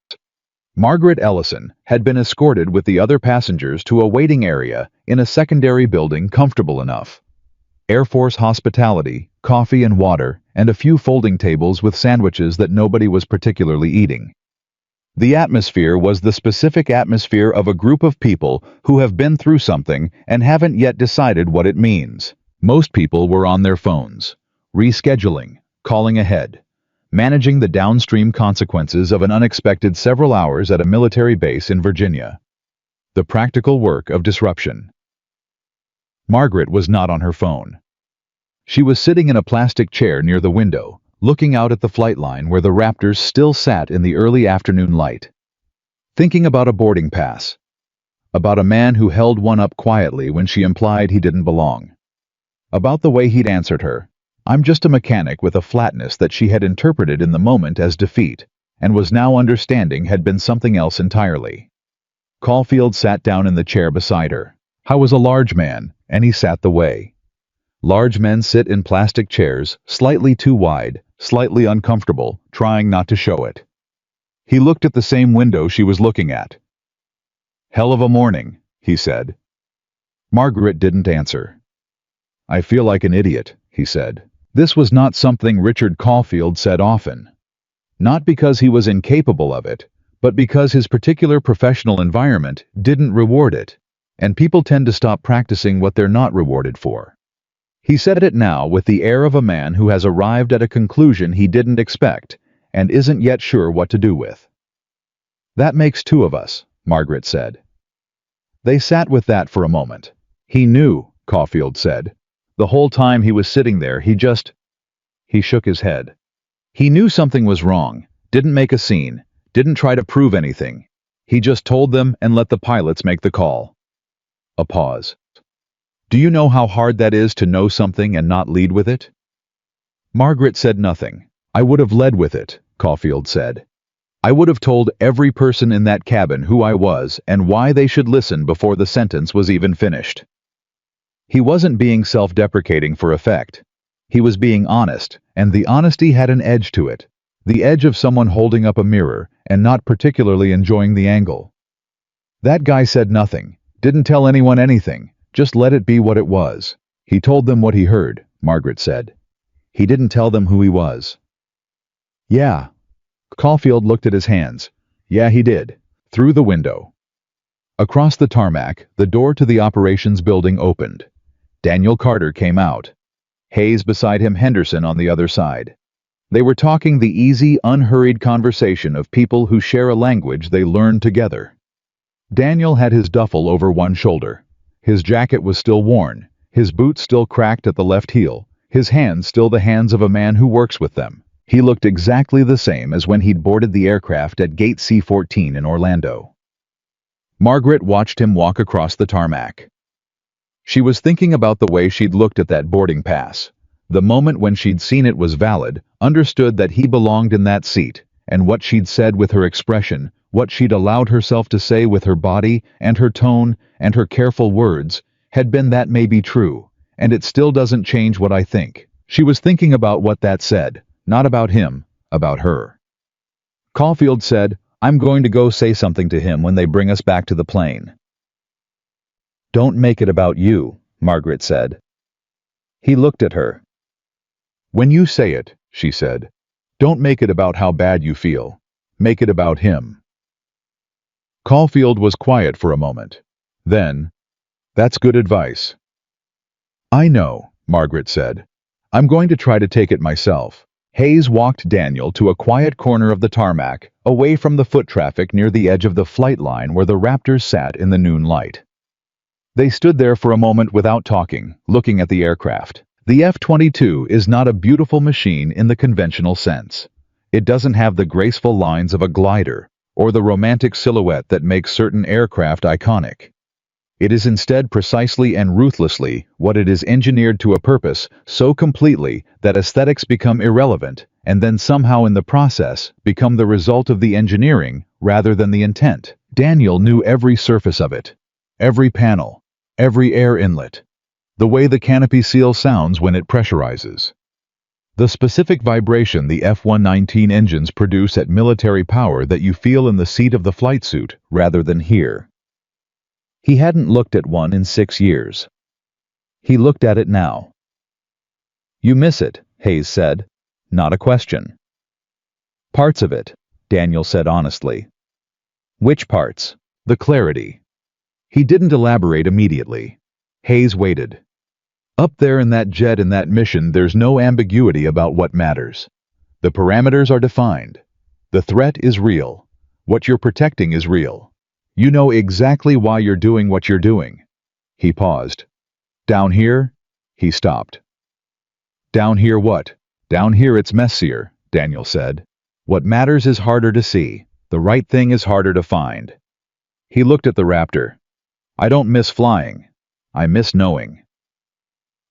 Margaret Ellison had been escorted with the other passengers to a waiting area in a secondary building comfortable enough. Air Force hospitality, coffee and water, and a few folding tables with sandwiches that nobody was particularly eating. The atmosphere was the specific atmosphere of a group of people who have been through something and haven't yet decided what it means. Most people were on their phones, rescheduling, calling ahead, managing the downstream consequences of an unexpected several hours at a military base in Virginia. The practical work of disruption. Margaret was not on her phone. She was sitting in a plastic chair near the window, looking out at the flight line where the Raptors still sat in the early afternoon light. Thinking about a boarding pass. About a man who held one up quietly when she implied he didn't belong. About the way he'd answered her. I'm just a mechanic, with a flatness that she had interpreted in the moment as defeat, and was now understanding had been something else entirely. Caulfield sat down in the chair beside her. I was a large man, and he sat the way. Large men sit in plastic chairs, slightly too wide, slightly uncomfortable, trying not to show it. He looked at the same window she was looking at. Hell of a morning, he said. Margaret didn't answer. I feel like an idiot, he said. This was not something Richard Caulfield said often. Not because he was incapable of it, but because his particular professional environment didn't reward it, and people tend to stop practicing what they're not rewarded for. He said it now with the air of a man who has arrived at a conclusion he didn't expect and isn't yet sure what to do with. That makes two of us, Margaret said. They sat with that for a moment. He knew, Caulfield said. The whole time he was sitting there, he shook his head. He knew something was wrong, didn't make a scene, didn't try to prove anything. He just told them and let the pilots make the call. A pause. Do you know how hard that is to know something and not lead with it? Margaret said nothing. I would have led with it, Caulfield said. I would have told every person in that cabin who I was and why they should listen before the sentence was even finished. He wasn't being self-deprecating for effect. He was being honest, and the honesty had an edge to it. The edge of someone holding up a mirror and not particularly enjoying the angle. That guy said nothing, didn't tell anyone anything, just let it be what it was. He told them what he heard, Margaret said. He didn't tell them who he was. Yeah. Caulfield looked at his hands. Yeah, he did. Through the window. Across the tarmac, the door to the operations building opened. Daniel Carter came out. Hayes beside him, Henderson on the other side. They were talking the easy, unhurried conversation of people who share a language they learned together. Daniel had his duffel over one shoulder. His jacket was still worn, his boots still cracked at the left heel, his hands still the hands of a man who works with them. He looked exactly the same as when he'd boarded the aircraft at Gate C-14 in Orlando. Margaret watched him walk across the tarmac. She was thinking about the way she'd looked at that boarding pass. The moment when she'd seen it was valid, understood that he belonged in that seat, and what she'd said with her expression, what she'd allowed herself to say with her body and her tone and her careful words, had been that may be true, and it still doesn't change what I think. She was thinking about what that said, not about him, about her. Caulfield said, I'm going to go say something to him when they bring us back to the plane. Don't make it about you, Margaret said. He looked at her. When you say it, she said, don't make it about how bad you feel. Make it about him. Caulfield was quiet for a moment. Then, that's good advice. I know, Margaret said. I'm going to try to take it myself. Hayes walked Daniel to a quiet corner of the tarmac, away from the foot traffic near the edge of the flight line where the Raptors sat in the noon light. They stood there for a moment without talking, looking at the aircraft. The F-22 is not a beautiful machine in the conventional sense. It doesn't have the graceful lines of a glider, or the romantic silhouette that makes certain aircraft iconic. It is instead precisely and ruthlessly what it is engineered to a purpose so completely that aesthetics become irrelevant and then somehow in the process become the result of the engineering rather than the intent. Daniel knew every surface of it, every panel, every air inlet, the way the canopy seal sounds when it pressurizes, the specific vibration the F-119 engines produce at military power that you feel in the seat of the flight suit rather than here. He hadn't looked at one in 6 years. He looked at it now. You miss it, Hayes said. Not a question. Parts of it, Daniel said honestly. Which parts? The clarity. He didn't elaborate immediately. Hayes waited. Up there in that jet in that mission, there's no ambiguity about what matters. The parameters are defined. The threat is real. What you're protecting is real. You know exactly why you're doing what you're doing. He paused. Down here? He stopped. Down here what? Down here it's messier, Daniel said. What matters is harder to see. The right thing is harder to find. He looked at the Raptor. I don't miss flying. I miss knowing.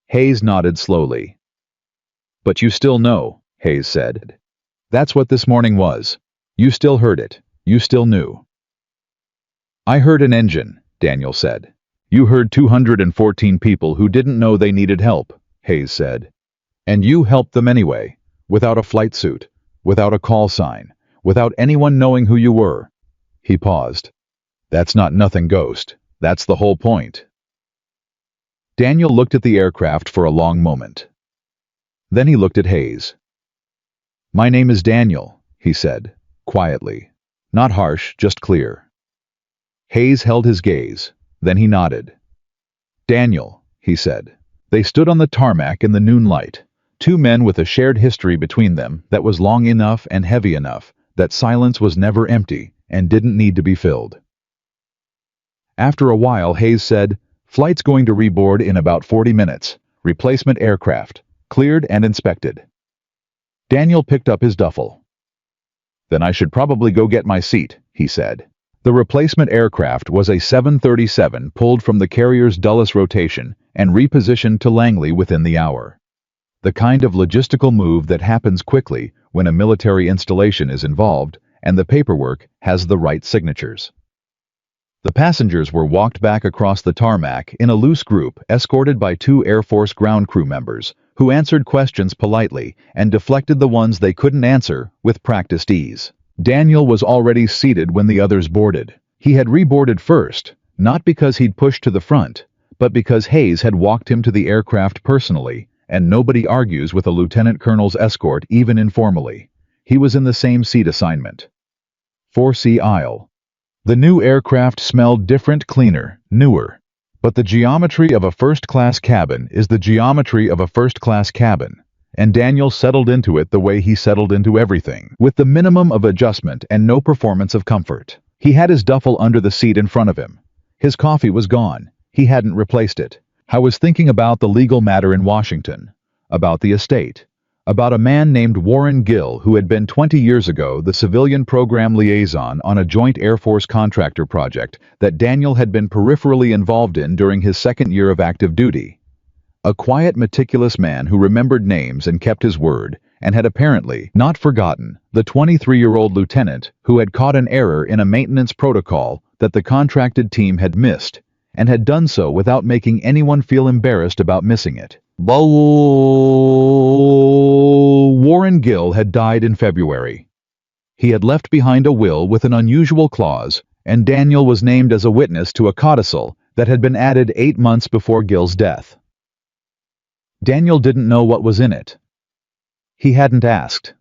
Hayes nodded slowly. But you still know, Hayes said. That's what this morning was. You still heard it. You still knew. I heard an engine, Daniel said. You heard 214 people who didn't know they needed help, Hayes said. And you helped them anyway, without a flight suit, without a call sign, without anyone knowing who you were. He paused. That's not nothing, Ghost. That's the whole point. Daniel looked at the aircraft for a long moment. Then he looked at Hayes. My name is Daniel, he said, quietly. Not harsh, just clear. Hayes held his gaze. Then he nodded. Daniel, he said. They stood on the tarmac in the noon light, two men with a shared history between them that was long enough and heavy enough that silence was never empty and didn't need to be filled. After a while, Hayes said, Flight's going to reboard in about 40 minutes. Replacement aircraft. Cleared and inspected. Daniel picked up his duffel. Then I should probably go get my seat, he said. The replacement aircraft was a 737 pulled from the carrier's Dulles rotation and repositioned to Langley within the hour. The kind of logistical move that happens quickly when a military installation is involved and the paperwork has the right signatures. The passengers were walked back across the tarmac in a loose group escorted by 2 Air Force ground crew members who answered questions politely and deflected the ones they couldn't answer with practiced ease. Daniel was already seated when the others boarded. He had reboarded first, not because he'd pushed to the front, but because Hayes had walked him to the aircraft personally, and nobody argues with a lieutenant colonel's escort even informally. He was in the same seat assignment. 4C aisle. The new aircraft smelled different, cleaner, newer. But the geometry of a first-class cabin is the geometry of a first-class cabin, and Daniel settled into it the way he settled into everything, with the minimum of adjustment and no performance of comfort. He had his duffel under the seat in front of him. His coffee was gone. He hadn't replaced it. I was thinking about the legal matter in Washington, about the estate, about a man named Warren Gill who had been 20 years ago the civilian program liaison on a joint Air Force contractor project that Daniel had been peripherally involved in during his second year of active duty. A quiet, meticulous man who remembered names and kept his word, and had apparently not forgotten the 23-year-old lieutenant who had caught an error in a maintenance protocol that the contracted team had missed, and had done so without making anyone feel embarrassed about missing it. Warren Gill had died in February. He had left behind a will with an unusual clause, and Daniel was named as a witness to a codicil that had been added 8 months before Gill's death. Daniel didn't know what was in it. He hadn't asked.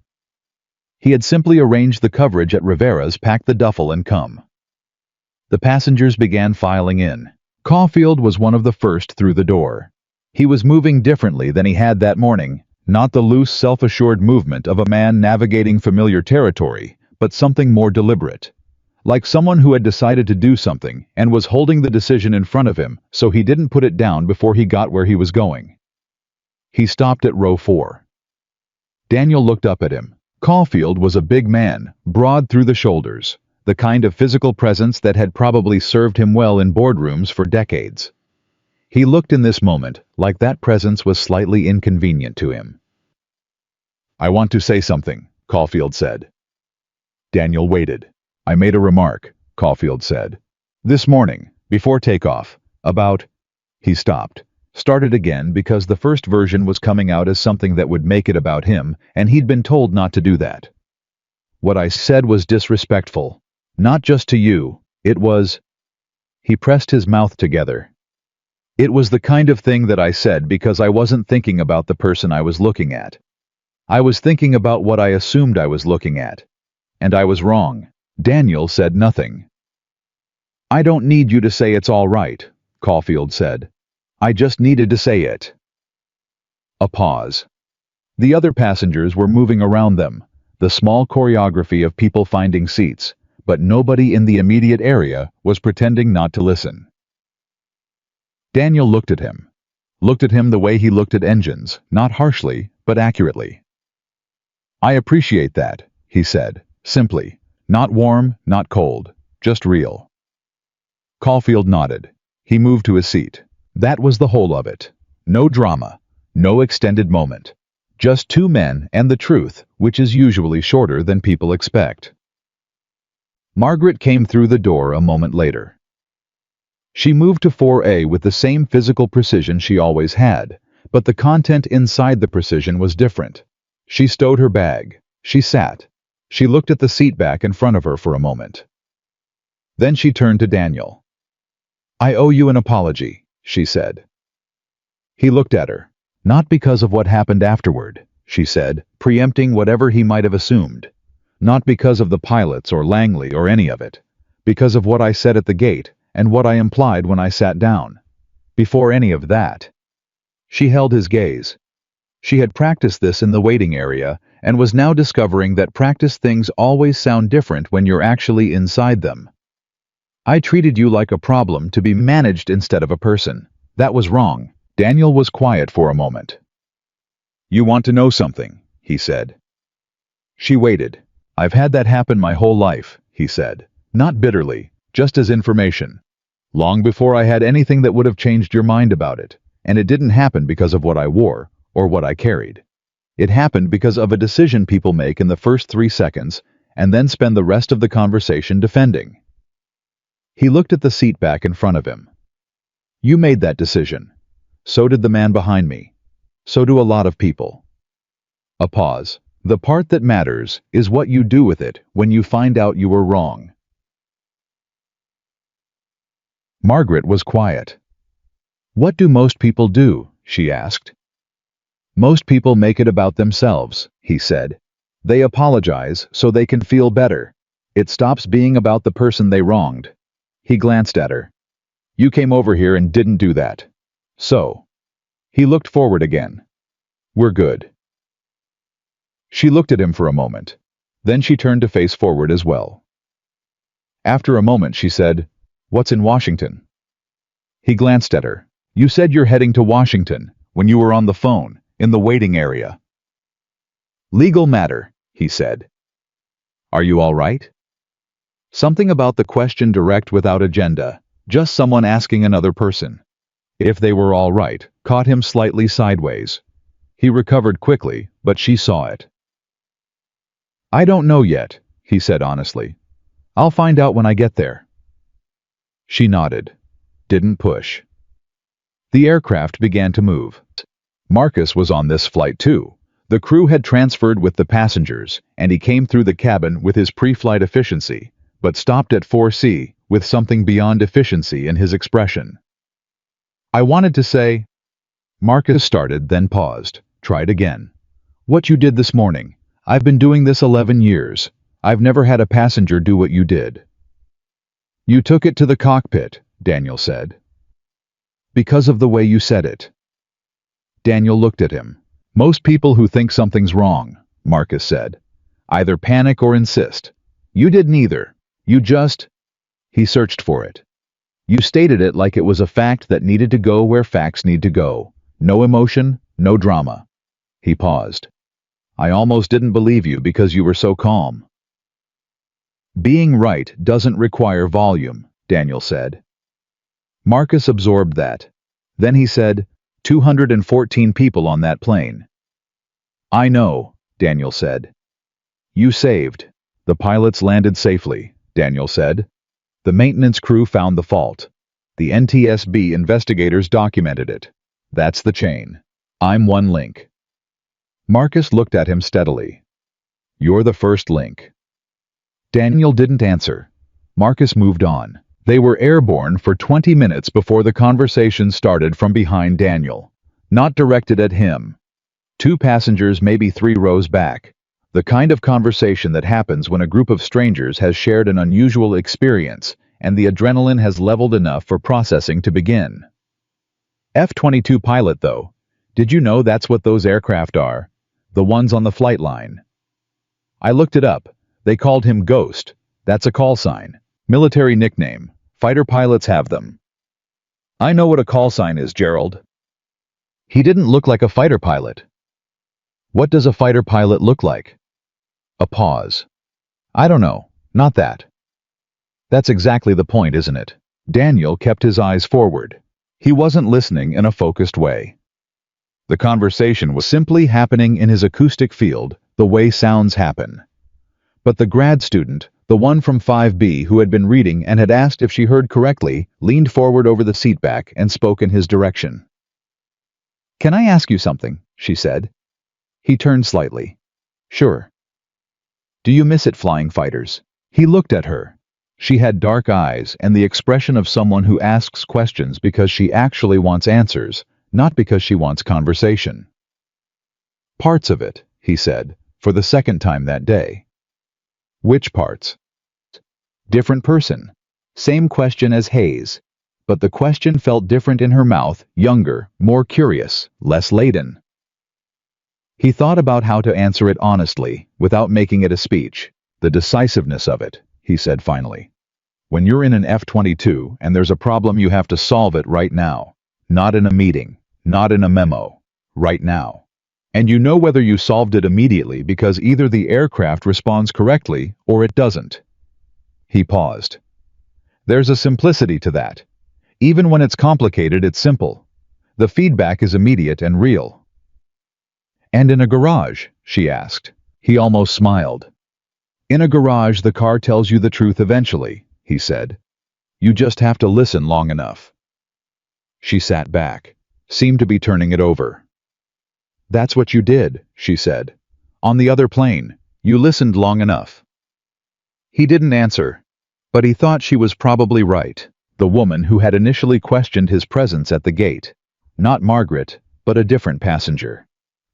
He had simply arranged the coverage at Rivera's, packed the duffel, and come. The passengers began filing in. Caulfield was one of the first through the door. He was moving differently than he had that morning, not the loose, self-assured movement of a man navigating familiar territory, but something more deliberate. Like someone who had decided to do something and was holding the decision in front of him so he didn't put it down before he got where he was going. He stopped at row 4. Daniel looked up at him. Caulfield was a big man, broad through the shoulders, the kind of physical presence that had probably served him well in boardrooms for decades. He looked in this moment like that presence was slightly inconvenient to him. "I want to say something," Caulfield said. Daniel waited. "I made a remark," Caulfield said. "This morning, before takeoff, about..." He stopped. Started again because the first version was coming out as something that would make it about him, and he'd been told not to do that. "What I said was disrespectful. Not just to you, it was..." He pressed his mouth together. "It was the kind of thing that I said because I wasn't thinking about the person I was looking at. I was thinking about what I assumed I was looking at. And I was wrong." Daniel said nothing. "I don't need you to say it's all right," Caulfield said. "I just needed to say it." A pause. The other passengers were moving around them, the small choreography of people finding seats, but nobody in the immediate area was pretending not to listen. Daniel looked at him the way he looked at engines, not harshly, but accurately. "I appreciate that," he said, simply. "Not warm, not cold, just real." Caulfield nodded. He moved to his seat. That was the whole of it. No drama, no extended moment. Just 2 men and the truth, which is usually shorter than people expect. Margaret came through the door a moment later. She moved to 4A with the same physical precision she always had, but the content inside the precision was different. She stowed her bag. She sat. She looked at the seat back in front of her for a moment. Then she turned to Daniel. "I owe you an apology," she said. He looked at her. "Not because of what happened afterward," she said, preempting whatever he might have assumed. "Not because of the pilots or Langley or any of it. Because of what I said at the gate and what I implied when I sat down. Before any of that." She held his gaze. She had practiced this in the waiting area and was now discovering that practiced things always sound different when you're actually inside them. "I treated you like a problem to be managed instead of a person. That was wrong. Daniel was quiet for a moment. "You want to know something," he said. She waited. "I've had that happen my whole life," he said. "Not bitterly, just as information. Long before I had anything that would have changed your mind about it. And it didn't happen because of what I wore, or what I carried. It happened because of a decision people make in the first 3 seconds, and then spend the rest of the conversation defending." He looked at the seat back in front of him. "You made that decision. So did the man behind me. So do a lot of people." A pause. "The part that matters is what you do with it when you find out you were wrong." Margaret was quiet. "What do most people do?" she asked. "Most people make it about themselves," he said. "They apologize so they can feel better. It stops being about the person they wronged." He glanced at her. "You came over here and didn't do that. So." He looked forward again. "We're good." She looked at him for a moment. Then she turned to face forward as well. After a moment she said, "What's in Washington?" He glanced at her. "You said you're heading to Washington when you were on the phone, in the waiting area." "Legal matter," he said. "Are you all right?" Something about the question direct without agenda, just someone asking another person if they were all right, caught him slightly sideways. He recovered quickly, but she saw it. "I don't know yet," he said honestly. "I'll find out when I get there." She nodded. Didn't push. The aircraft began to move. Marcus was on this flight too. The crew had transferred with the passengers, and he came through the cabin with his pre-flight efficiency, but stopped at 4C with something beyond efficiency in his expression. "I wanted to say..." Marcus started, then paused. Tried again. "What you did this morning. I've been doing this 11 years. I've never had a passenger do what you did." "You took it to the cockpit," Daniel said. "Because of the way you said it." Daniel looked at him. "Most people who think something's wrong," Marcus said, "either panic or insist. You did neither. You just..." He searched for it. "You stated it like it was a fact that needed to go where facts need to go. No emotion, no drama." He paused. "I almost didn't believe you because you were so calm." "Being right doesn't require volume," Daniel said. Marcus absorbed that. Then he said, 214 people on that plane." "I know," Daniel said. "You saved. The pilots landed safely," Daniel said. "The maintenance crew found the fault. The NTSB investigators documented it. That's the chain. I'm one link." Marcus looked at him steadily. "You're the first link." Daniel didn't answer. Marcus moved on. They were airborne for 20 minutes before the conversation started from behind Daniel. Not directed at him. 2 passengers, maybe 3 rows back. The kind of conversation that happens when a group of strangers has shared an unusual experience and the adrenaline has leveled enough for processing to begin. F-22 pilot, though. Did you know that's what those aircraft are? The ones on the flight line. I looked it up. They called him Ghost. That's a call sign. Military nickname. Fighter pilots have them. I know what a call sign is, Gerald. He didn't look like a fighter pilot. What does a fighter pilot look like? A pause. I don't know. Not that. That's exactly the point, isn't it? Daniel kept his eyes forward. He wasn't listening in a focused way. The conversation was simply happening in his acoustic field, the way sounds happen. But the grad student, the one from 5B who had been reading and had asked if she heard correctly, leaned forward over the seatback and spoke in his direction. "Can I ask you something?" she said. He turned slightly. "Sure." "Do you miss it, flying fighters?" He looked at her. She had dark eyes and the expression of someone who asks questions because she actually wants answers, not because she wants conversation. "Parts of it," he said, for the second time that day. "Which parts?" Different person. Same question as Hayes. But the question felt different in her mouth, younger, more curious, less laden. He thought about how to answer it honestly, without making it a speech. The decisiveness of it, he said finally. "When you're in an F-22 and there's a problem, you have to solve it right now. Not in a meeting. Not in a memo. Right now. And you know whether you solved it immediately because either the aircraft responds correctly or it doesn't. He paused. There's a simplicity to that. Even when it's complicated, it's simple. The feedback is immediate and real. And in a garage, she asked. He almost smiled. In a garage, the car tells you the truth eventually, he said. You just have to listen long enough. She sat back, seemed to be turning it over. That's what you did, she said. On the other plane, you listened long enough. He didn't answer, but he thought she was probably right, the woman who had initially questioned his presence at the gate. Not Margaret, but a different passenger.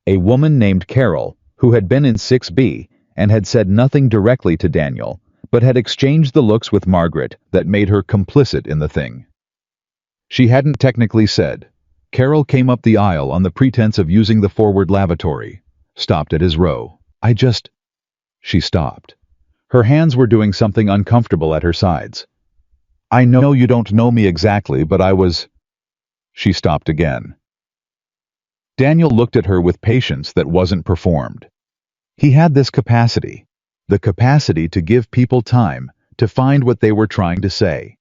A woman named Carol, who had been in 6B and had said nothing directly to Daniel, but had exchanged the looks with Margaret that made her complicit in the thing. She hadn't technically said. Carol came up the aisle on the pretense of using the forward lavatory, stopped at his row. She stopped. Her hands were doing something uncomfortable at her sides. I know you don't know me exactly, but I was... She stopped again. Daniel looked at her with patience that wasn't performed. He had this capacity, the capacity to give people time to find what they were trying to say.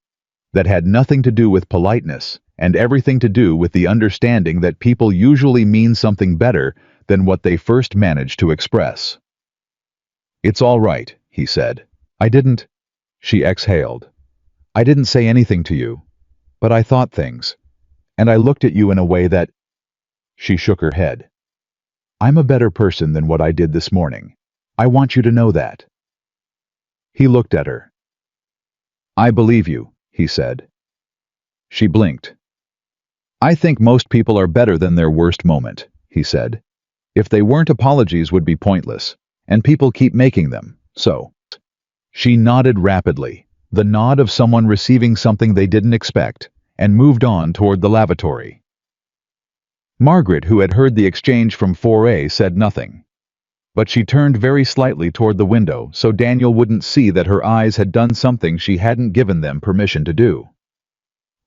That had nothing to do with politeness and everything to do with the understanding that people usually mean something better than what they first managed to express. It's all right, he said. She exhaled. I didn't say anything to you, but I thought things, and I looked at you in a way that... She shook her head. I'm a better person than what I did this morning. I want you to know that. He looked at her. I believe you, he said. She blinked. I think most people are better than their worst moment, he said. If they weren't, apologies would be pointless, and people keep making them, so. She nodded rapidly, the nod of someone receiving something they didn't expect, and moved on toward the lavatory. Margaret, who had heard the exchange from 4A, said nothing. But she turned very slightly toward the window so Daniel wouldn't see that her eyes had done something she hadn't given them permission to do.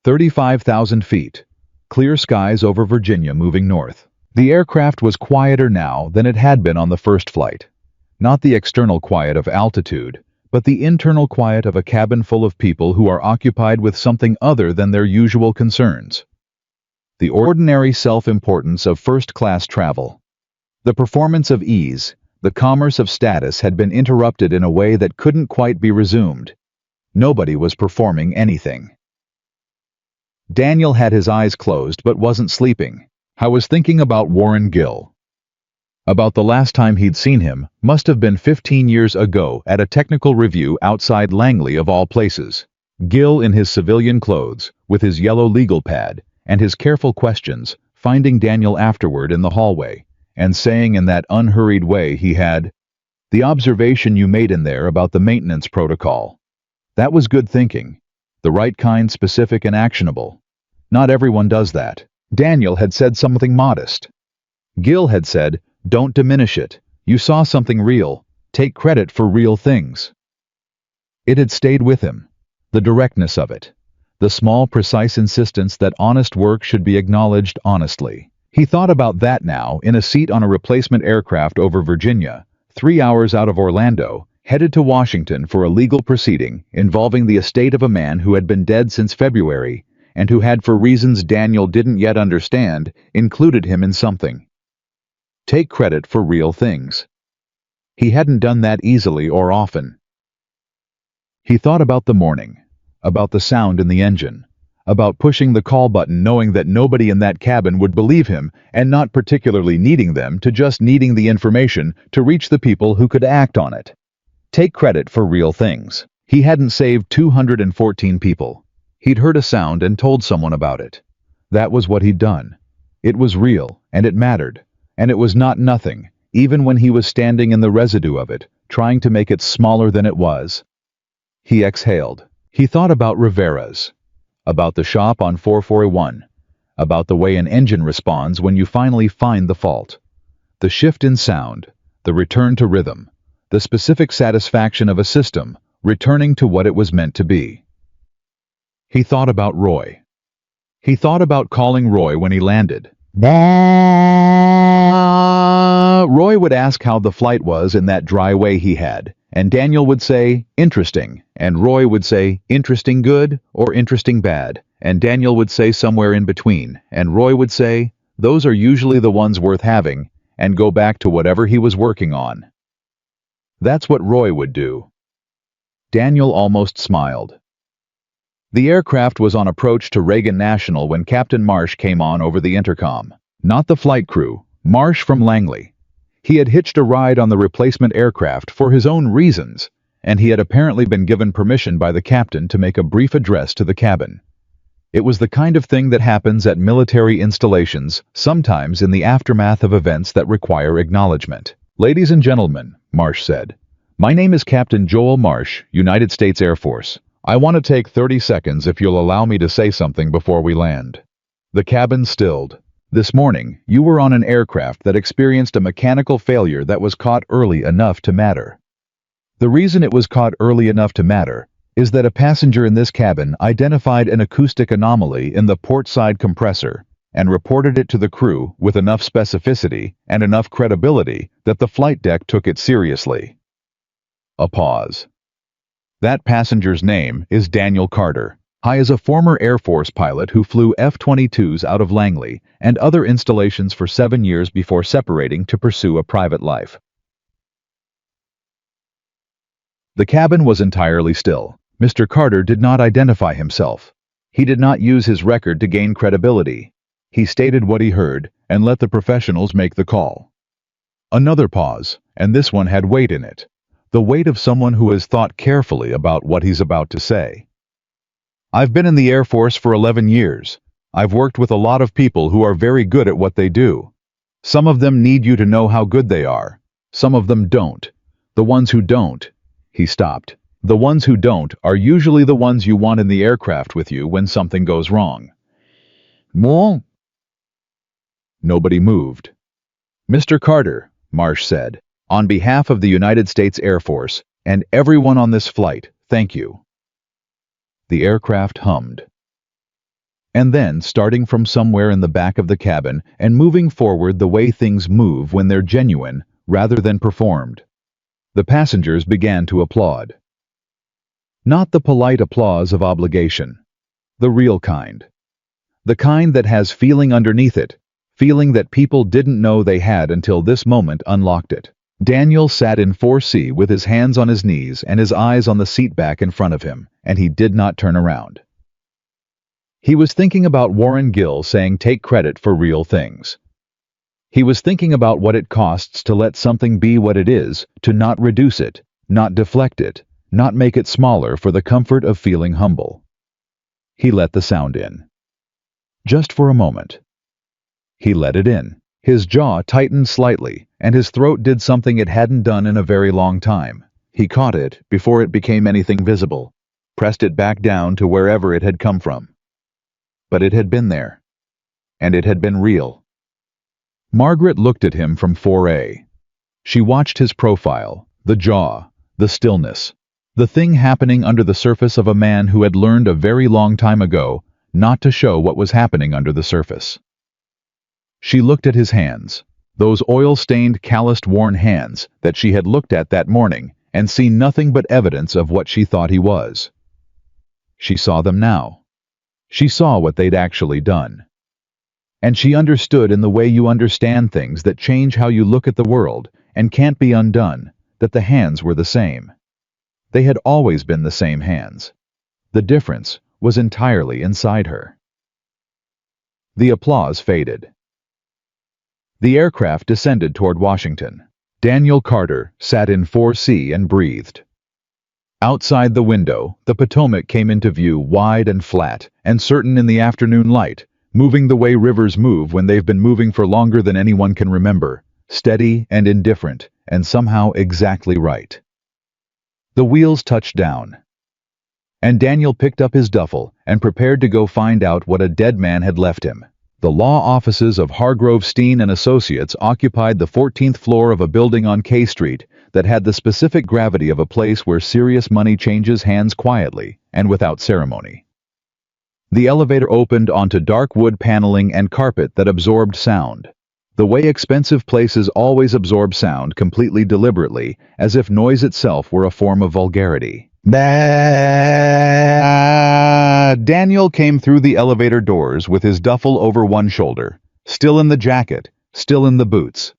35,000 feet. Clear skies over Virginia moving north. The aircraft was quieter now than it had been on the first flight. Not the external quiet of altitude, but the internal quiet of a cabin full of people who are occupied with something other than their usual concerns. The ordinary self-importance of first-class travel. The performance of ease, the commerce of status had been interrupted in a way that couldn't quite be resumed. Nobody was performing anything. Daniel had his eyes closed but wasn't sleeping. I was thinking about Warren Gill. About the last time he'd seen him must have been 15 years ago at a technical review outside Langley of all places. Gill in his civilian clothes, with his yellow legal pad, and his careful questions, finding Daniel afterward in the hallway, and saying in that unhurried way he had, "The observation you made in there about the maintenance protocol. That was good thinking. The right kind, specific and actionable. Not everyone does that." Daniel had said something modest. Gill had said, "Don't diminish it. You saw something real. Take credit for real things." It had stayed with him. The directness of it. The small, precise insistence that honest work should be acknowledged honestly. He thought about that now, in a seat on a replacement aircraft over Virginia, 3 hours out of Orlando, headed to Washington for a legal proceeding involving the estate of a man who had been dead since February, and who had, for reasons Daniel didn't yet understand, included him in something. Take credit for real things. He hadn't done that easily or often. He thought about the morning. About the sound in the engine, about pushing the call button knowing that nobody in that cabin would believe him and not particularly needing them to just needing the information to reach the people who could act on it. Take credit for real things. He hadn't saved 214 people. He'd heard a sound and told someone about it. That was what he'd done. It was real, and it mattered, and it was not nothing, even when he was standing in the residue of it, trying to make it smaller than it was. He exhaled. He thought about Rivera's, about the shop on 441, about the way an engine responds when you finally find the fault, the shift in sound, the return to rhythm, the specific satisfaction of a system returning to what it was meant to be. He thought about Roy. He thought about calling Roy when he landed, Roy would ask how the flight was in that dry way he had, and Daniel would say, interesting, and Roy would say, interesting good or interesting bad, and Daniel would say somewhere in between, and Roy would say, those are usually the ones worth having, and go back to whatever he was working on. That's what Roy would do. Daniel almost smiled. The aircraft was on approach to Reagan National when Captain Marsh came on over the intercom. Not the flight crew, Marsh from Langley. He had hitched a ride on the replacement aircraft for his own reasons, and he had apparently been given permission by the captain to make a brief address to the cabin. It was the kind of thing that happens at military installations, sometimes in the aftermath of events that require acknowledgement. Ladies and gentlemen, Marsh said, my name is Captain Joel Marsh, United States Air Force. I want to take 30 seconds if you'll allow me to say something before we land. The cabin stilled. This morning, you were on an aircraft that experienced a mechanical failure that was caught early enough to matter. The reason it was caught early enough to matter is that a passenger in this cabin identified an acoustic anomaly in the port side compressor and reported it to the crew with enough specificity and enough credibility that the flight deck took it seriously. A pause. That passenger's name is Daniel Carter. He is a former Air Force pilot who flew F-22s out of Langley and other installations for 7 years before separating to pursue a private life. The cabin was entirely still. Mr. Carter did not identify himself. He did not use his record to gain credibility. He stated what he heard and let the professionals make the call. Another pause, and this one had weight in it. The weight of someone who has thought carefully about what he's about to say. I've been in the Air Force for 11 years. I've worked with a lot of people who are very good at what they do. Some of them need you to know how good they are. Some of them don't. The ones who don't. He stopped. The ones who don't are usually the ones you want in the aircraft with you when something goes wrong. More? Nobody moved. Mr. Carter, Marsh said, on behalf of the United States Air Force and everyone on this flight, thank you. The aircraft hummed. And then, starting from somewhere in the back of the cabin and moving forward the way things move when they're genuine rather than performed, the passengers began to applaud. Not the polite applause of obligation. The real kind. The kind that has feeling underneath it, feeling that people didn't know they had until this moment unlocked it. Daniel sat in 4C with his hands on his knees and his eyes on the seat back in front of him, and he did not turn around. He was thinking about Warren Gill saying take credit for real things. He was thinking about what it costs to let something be what it is, to not reduce it, not deflect it, not make it smaller for the comfort of feeling humble. He let the sound in. Just for a moment. He let it in. His jaw tightened slightly, and his throat did something it hadn't done in a very long time. He caught it before it became anything visible, pressed it back down to wherever it had come from. But it had been there, and it had been real. Margaret looked at him from 4A. She watched his profile, the jaw, the stillness, the thing happening under the surface of a man who had learned a very long time ago not to show what was happening under the surface. She looked at his hands, those oil-stained, calloused, worn hands that she had looked at that morning and seen nothing but evidence of what she thought he was. She saw them now. She saw what they'd actually done. And she understood in the way you understand things that change how you look at the world and can't be undone, that the hands were the same. They had always been the same hands. The difference was entirely inside her. The applause faded. The aircraft descended toward Washington. Daniel Carter sat in 4C and breathed. Outside the window, the Potomac came into view wide and flat and certain in the afternoon light, moving the way rivers move when they've been moving for longer than anyone can remember, steady and indifferent, and somehow exactly right. The wheels touched down. And Daniel picked up his duffel and prepared to go find out what a dead man had left him. The law offices of Hargrove Steen and Associates occupied the 14th floor of a building on K Street that had the specific gravity of a place where serious money changes hands quietly and without ceremony. The elevator opened onto dark wood paneling and carpet that absorbed sound. The way expensive places always absorb sound completely deliberately, as if noise itself were a form of vulgarity. Daniel came through the elevator doors with his duffel over one shoulder, still in the jacket, still in the boots.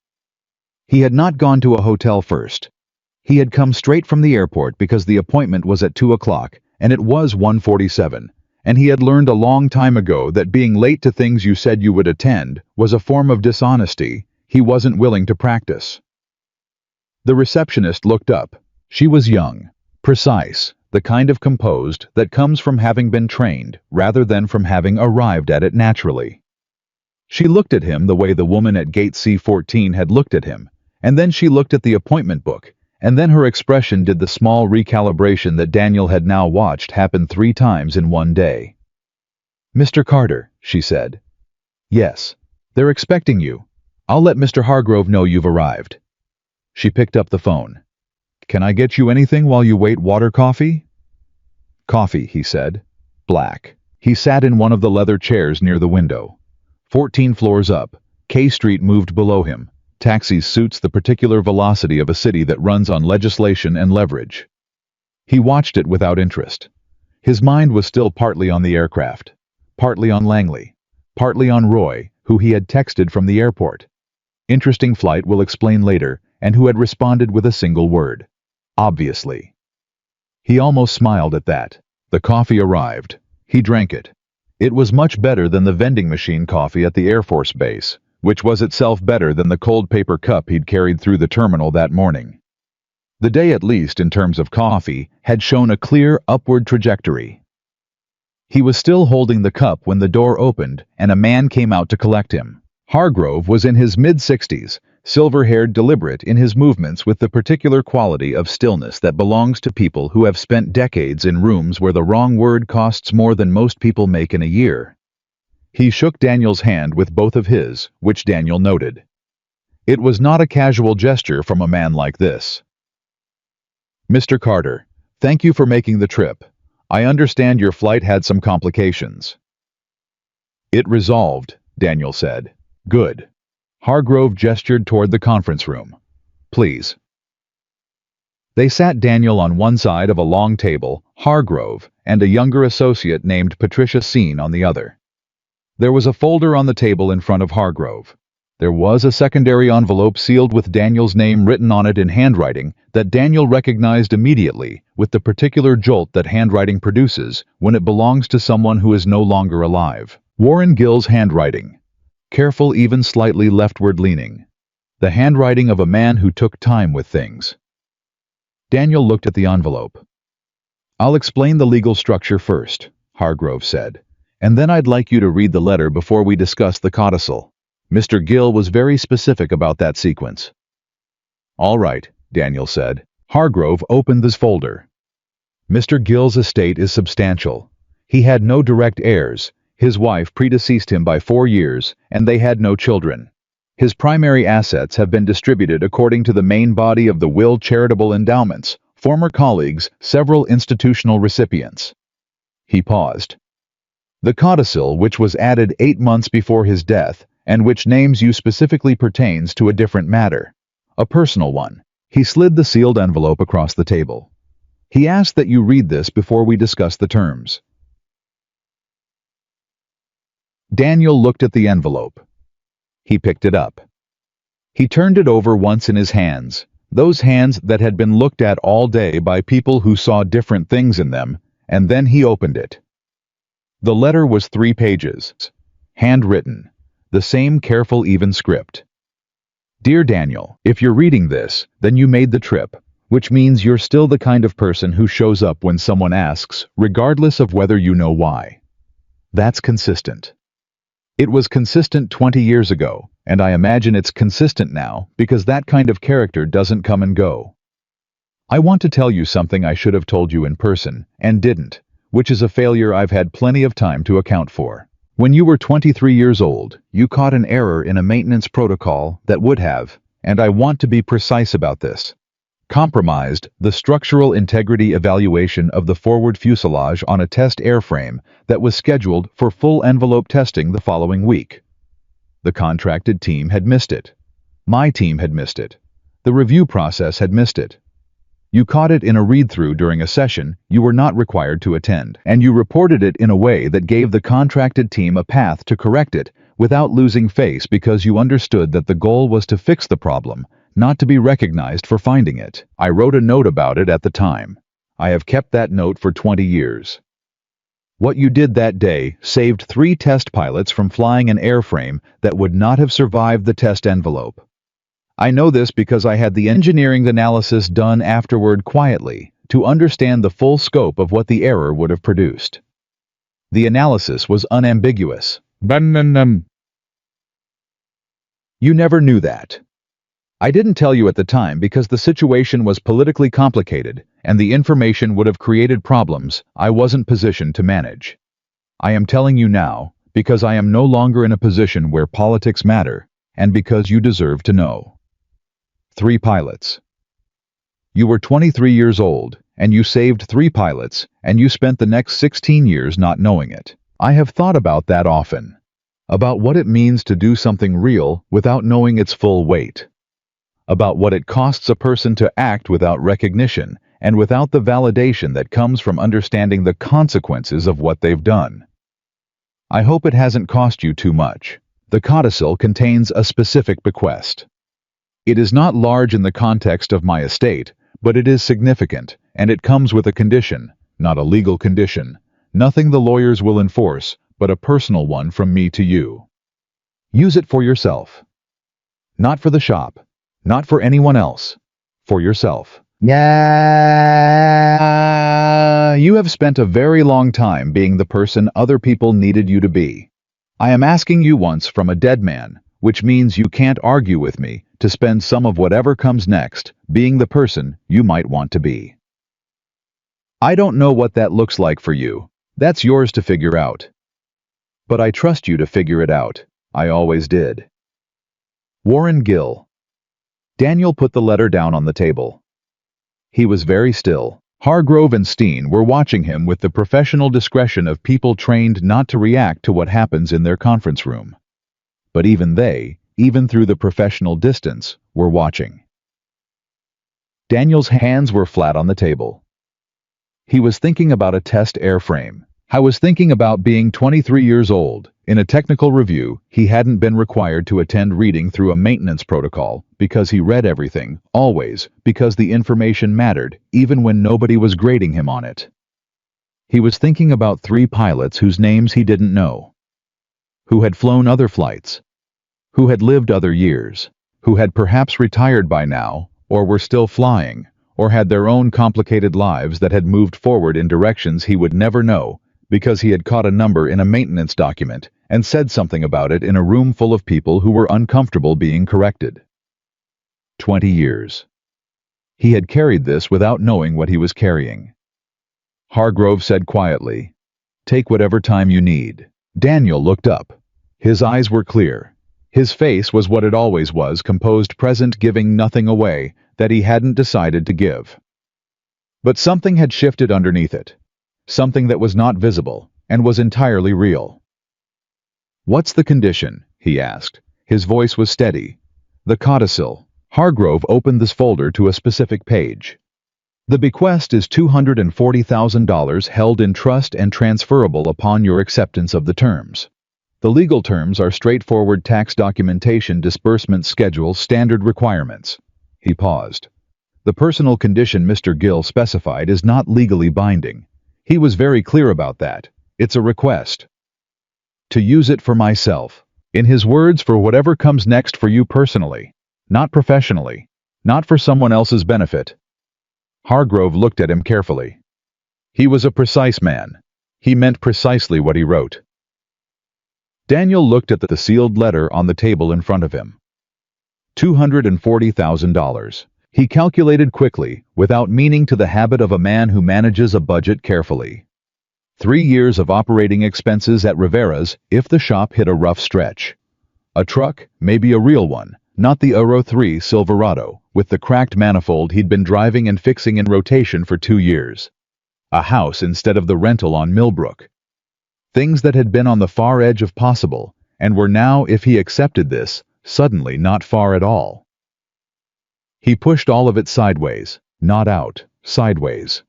He had not gone to a hotel first. He had come straight from the airport because the appointment was at 2 o'clock, and it was 1:47, and he had learned a long time ago that being late to things you said you would attend was a form of dishonesty he wasn't willing to practice. The receptionist looked up. She was young, precise, the kind of composed that comes from having been trained rather than from having arrived at it naturally. She looked at him the way the woman at gate C14 had looked at him, and then she looked at the appointment book, and then her expression did the small recalibration that Daniel had now watched happen 3 times in one day. "Mr. Carter," she said. "Yes. They're expecting you. I'll let Mr. Hargrove know you've arrived." She picked up the phone. "Can I get you anything while you wait? Water, coffee?" "Coffee," he said. "Black." He sat in one of the leather chairs near the window. 14 floors up, K Street moved below him. Taxis suits the particular velocity of a city that runs on legislation and leverage. He watched it without interest. His mind was still partly on the aircraft, partly on Langley, partly on Roy, who he had texted from the airport. Interesting flight, will explain later, and who had responded with a single word. Obviously. He almost smiled at that. The coffee arrived. He drank it. It was much better than the vending machine coffee at the Air Force Base, which was itself better than the cold paper cup he'd carried through the terminal that morning. The day, at least in terms of coffee, had shown a clear upward trajectory. He was still holding the cup when the door opened and a man came out to collect him. Hargrove was in his mid-60s, silver-haired, deliberate in his movements with the particular quality of stillness that belongs to people who have spent decades in rooms where the wrong word costs more than most people make in a year. He shook Daniel's hand with both of his, which Daniel noted. It was not a casual gesture from a man like this. "Mr. Carter, thank you for making the trip. I understand your flight had some complications." "It resolved," Daniel said. "Good." Hargrove gestured toward the conference room. "Please." They sat Daniel on one side of a long table, Hargrove, and a younger associate named Patricia Seen on the other. There was a folder on the table in front of Hargrove. There was a secondary envelope sealed with Daniel's name written on it in handwriting that Daniel recognized immediately with the particular jolt that handwriting produces when it belongs to someone who is no longer alive. Warren Gill's handwriting. Careful, even slightly leftward leaning. The handwriting of a man who took time with things. Daniel looked at the envelope. "I'll explain the legal structure first," Hargrove said, "and then I'd like you to read the letter before we discuss the codicil. Mr. Gill was very specific about that sequence." "All right," Daniel said. Hargrove opened this folder. "Mr. Gill's estate is substantial. He had no direct heirs. His wife predeceased him by 4 years, and they had no children. His primary assets have been distributed according to the main body of the will: charitable endowments, former colleagues, several institutional recipients." He paused. "The codicil, which was added 8 months before his death, and which names you specifically, pertains to a different matter. A personal one." He slid the sealed envelope across the table. "He asked that you read this before we discuss the terms." Daniel looked at the envelope. He picked it up. He turned it over once in his hands, those hands that had been looked at all day by people who saw different things in them, and then he opened it. The letter was 3 pages, handwritten, the same careful, even script. "Dear Daniel, if you're reading this, then you made the trip, which means you're still the kind of person who shows up when someone asks, regardless of whether you know why. That's consistent. It was consistent 20 years ago, and I imagine it's consistent now because that kind of character doesn't come and go. I want to tell you something I should have told you in person, and didn't, which is a failure I've had plenty of time to account for. When you were 23 years old, you caught an error in a maintenance protocol that would have, and I want to be precise about this, compromised the structural integrity evaluation of the forward fuselage on a test airframe that was scheduled for full envelope testing the following week. The contracted team had missed it. My team had missed it. The review process had missed it. You caught it in a read-through during a session you were not required to attend, and you reported it in a way that gave the contracted team a path to correct it without losing face because you understood that the goal was to fix the problem, not to be recognized for finding it. I wrote a note about it at the time. I have kept that note for 20 years. What you did that day saved 3 test pilots from flying an airframe that would not have survived the test envelope. I know this because I had the engineering analysis done afterward quietly to understand the full scope of what the error would have produced. The analysis was unambiguous. You never knew that. I didn't tell you at the time because the situation was politically complicated and the information would have created problems I wasn't positioned to manage. I am telling you now because I am no longer in a position where politics matter and because you deserve to know. 3 pilots. You were 23 years old and you saved 3 pilots and you spent the next 16 years not knowing it. I have thought about that often. About what it means to do something real without knowing its full weight. About what it costs a person to act without recognition and without the validation that comes from understanding the consequences of what they've done. I hope it hasn't cost you too much. The codicil contains a specific bequest. It is not large in the context of my estate, but it is significant, and it comes with a condition, not a legal condition, nothing the lawyers will enforce, but a personal one from me to you. Use it for yourself. Not for the shop. Not for anyone else. For yourself. You have spent a very long time being the person other people needed you to be. I am asking you once from a dead man, which means you can't argue with me, to spend some of whatever comes next being the person you might want to be. I don't know what that looks like for you. That's yours to figure out. But I trust you to figure it out. I always did. Warren Gill. Daniel put the letter down on the table. He was very still. Hargrove and Steen were watching him with the professional discretion of people trained not to react to what happens in their conference room. But even they, even through the professional distance, were watching. Daniel's hands were flat on the table. He was thinking about a test airframe. I was thinking about being 23 years old. In a technical review, he hadn't been required to attend reading through a maintenance protocol because he read everything, always, because the information mattered, even when nobody was grading him on it. He was thinking about 3 pilots whose names he didn't know, who had flown other flights, who had lived other years, who had perhaps retired by now, or were still flying, or had their own complicated lives that had moved forward in directions he would never know, because he had caught a number in a maintenance document and said something about it in a room full of people who were uncomfortable being corrected. 20 years. He had carried this without knowing what he was carrying. Hargrove said quietly, "Take whatever time you need." Daniel looked up. His eyes were clear. His face was what it always was, composed, present, giving nothing away that he hadn't decided to give. But something had shifted underneath it. Something that was not visible, and was entirely real. "What's the condition?" he asked. His voice was steady. "The codicil." Hargrove opened this folder to a specific page. "The bequest is $240,000 held in trust and transferable upon your acceptance of the terms. The legal terms are straightforward tax documentation disbursement schedule standard requirements." He paused. "The personal condition Mr. Gill specified is not legally binding. He was very clear about that. It's a request. To use it for myself. In his words, for whatever comes next for you personally. Not professionally. Not for someone else's benefit." Hargrove looked at him carefully. He was a precise man. He meant precisely what he wrote. Daniel looked at the sealed letter on the table in front of him. $240,000. He calculated quickly, without meaning, to the habit of a man who manages a budget carefully. 3 years of operating expenses at Rivera's if the shop hit a rough stretch. A truck, maybe a real one, not the Euro 3 Silverado, with the cracked manifold he'd been driving and fixing in rotation for 2 years. A house instead of the rental on Millbrook. Things that had been on the far edge of possible, and were now, if he accepted this, suddenly not far at all. He pushed all of it sideways, not out, sideways.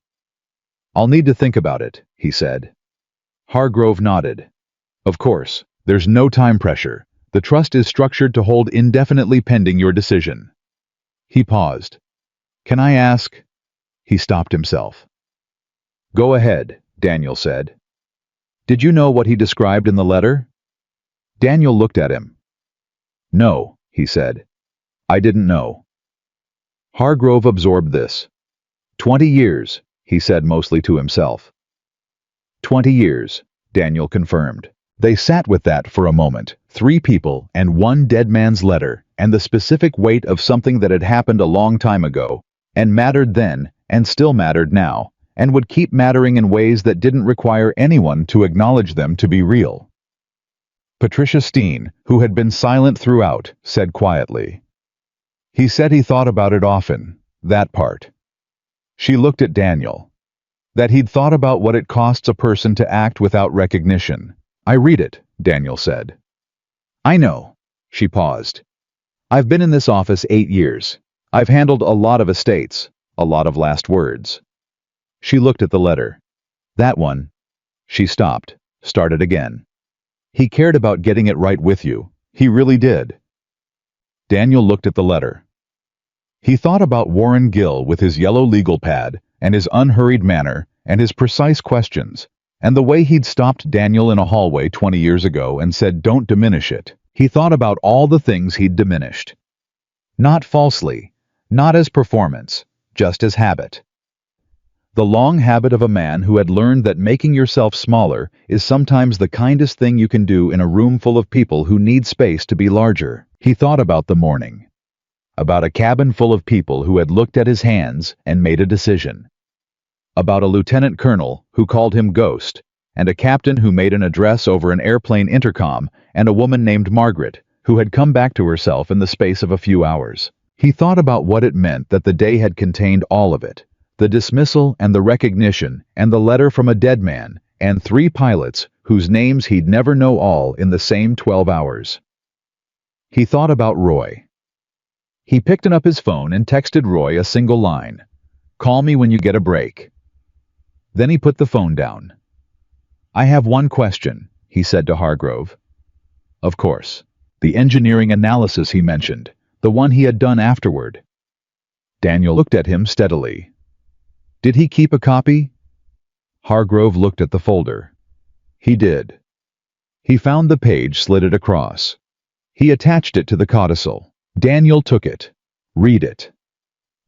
"I'll need to think about it," he said. Hargrove nodded. "Of course, there's no time pressure. The trust is structured to hold indefinitely pending your decision." He paused. "Can I ask?" He stopped himself. "Go ahead," Daniel said. "Did you know what he described in the letter?" Daniel looked at him. "No," he said. "I didn't know." Hargrove absorbed this. 20 years, he said mostly to himself. 20 years, Daniel confirmed. They sat with that for a moment, 3 people and 1 dead man's letter, and the specific weight of something that had happened a long time ago, and mattered then, and still mattered now, and would keep mattering in ways that didn't require anyone to acknowledge them to be real. Patricia Steen, who had been silent throughout, said quietly. He said he thought about it often, that part. She looked at Daniel. That he'd thought about what it costs a person to act without recognition. "I read it," Daniel said. "I know." She paused. "I've been in this office 8 years. I've handled a lot of estates, a lot of last words." She looked at the letter. "That one." She stopped, started again. "He cared about getting it right with you. He really did." Daniel looked at the letter. He thought about Warren Gill with his yellow legal pad, and his unhurried manner, and his precise questions, and the way he'd stopped Daniel in a hallway 20 years ago and said, "Don't diminish it." He thought about all the things he'd diminished. Not falsely, not as performance, just as habit. The long habit of a man who had learned that making yourself smaller is sometimes the kindest thing you can do in a room full of people who need space to be larger. He thought about the morning. About a cabin full of people who had looked at his hands and made a decision. About a lieutenant colonel who called him Ghost, and a captain who made an address over an airplane intercom, and a woman named Margaret, who had come back to herself in the space of a few hours. He thought about what it meant that the day had contained all of it. The dismissal and the recognition and the letter from a dead man and 3 pilots whose names he'd never know all in the same 12 hours. He thought about Roy. He picked up his phone and texted Roy a single line. "Call me when you get a break." Then he put the phone down. "I have one question," he said to Hargrove. Of course, the engineering analysis he mentioned, the one he had done afterward. Daniel looked at him steadily. "Did he keep a copy?" Hargrove looked at the folder. He did. He found the page slitted across. He attached it to the codicil. Daniel took it. Read it.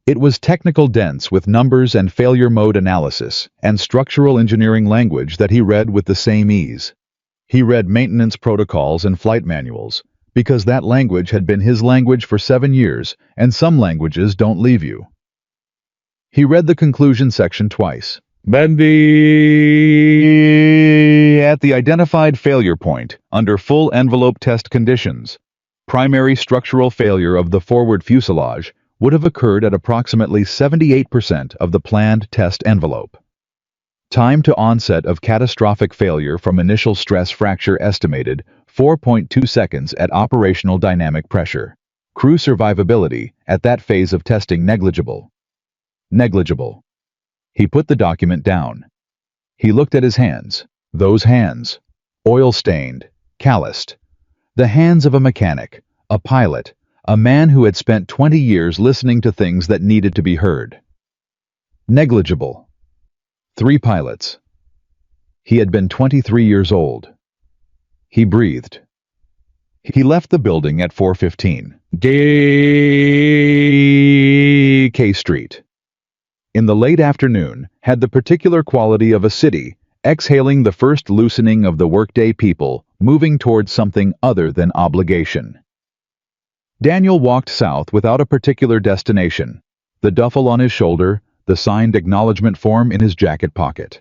It was technical dense with numbers and failure mode analysis and structural engineering language that he read with the same ease. He read maintenance protocols and flight manuals, because that language had been his language for 7 years, and some languages don't leave you. He read the conclusion section twice. Bendy at the identified failure point, under full envelope test conditions. Primary structural failure of the forward fuselage would have occurred at approximately 78% of the planned test envelope. Time to onset of catastrophic failure from initial stress fracture estimated 4.2 seconds at operational dynamic pressure. Crew survivability at that phase of testing negligible. Negligible. He put the document down. He looked at his hands. Those hands. Oil-stained, calloused. The hands of a mechanic, a pilot, a man who had spent 20 years listening to things that needed to be heard. Negligible. 3 pilots. He had been 23 years old. He breathed. He left the building at 4:15. K Street. In the late afternoon, had the particular quality of a city, exhaling the first loosening of the workday people, moving towards something other than obligation. Daniel walked south without a particular destination, the duffel on his shoulder, the signed acknowledgement form in his jacket pocket.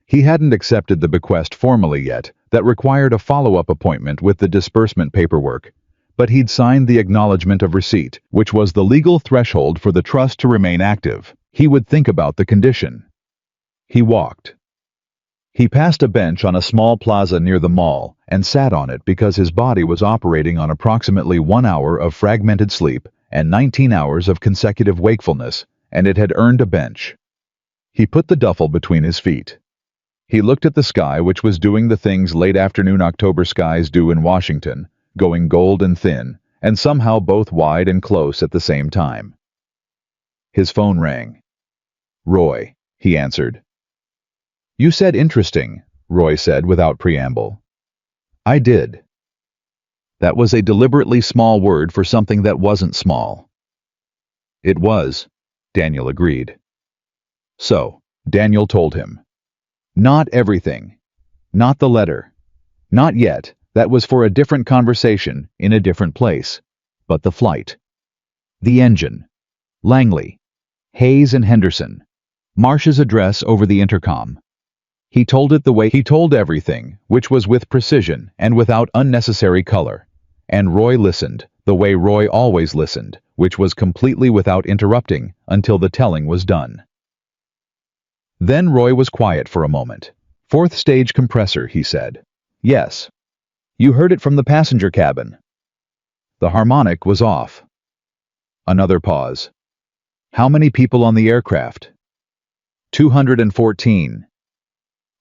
He hadn't accepted the bequest formally yet, that required a follow-up appointment with the disbursement paperwork, but he'd signed the acknowledgement of receipt, which was the legal threshold for the trust to remain active. He would think about the condition. He walked. He passed a bench on a small plaza near the mall and sat on it because his body was operating on approximately 1 hour of fragmented sleep and 19 hours of consecutive wakefulness, and it had earned a bench. He put the duffel between his feet. He looked at the sky, which was doing the things late afternoon October skies do in Washington, going gold and thin, and somehow both wide and close at the same time. His phone rang. "Roy," he answered. "You said interesting," Roy said without preamble. "I did." That was a deliberately small word for something that wasn't small. "It was," Daniel agreed. So, Daniel told him. Not everything. Not the letter. Not yet. That was for a different conversation, in a different place. But the flight. The engine. Langley. Hayes and Henderson. Marsh's address over the intercom. He told it the way he told everything, which was with precision and without unnecessary color. And Roy listened, the way Roy always listened, which was completely without interrupting, until the telling was done. Then Roy was quiet for a moment. "Fourth stage compressor," he said. "Yes. You heard it from the passenger cabin." The harmonic was off. Another pause. "How many people on the aircraft?" 214.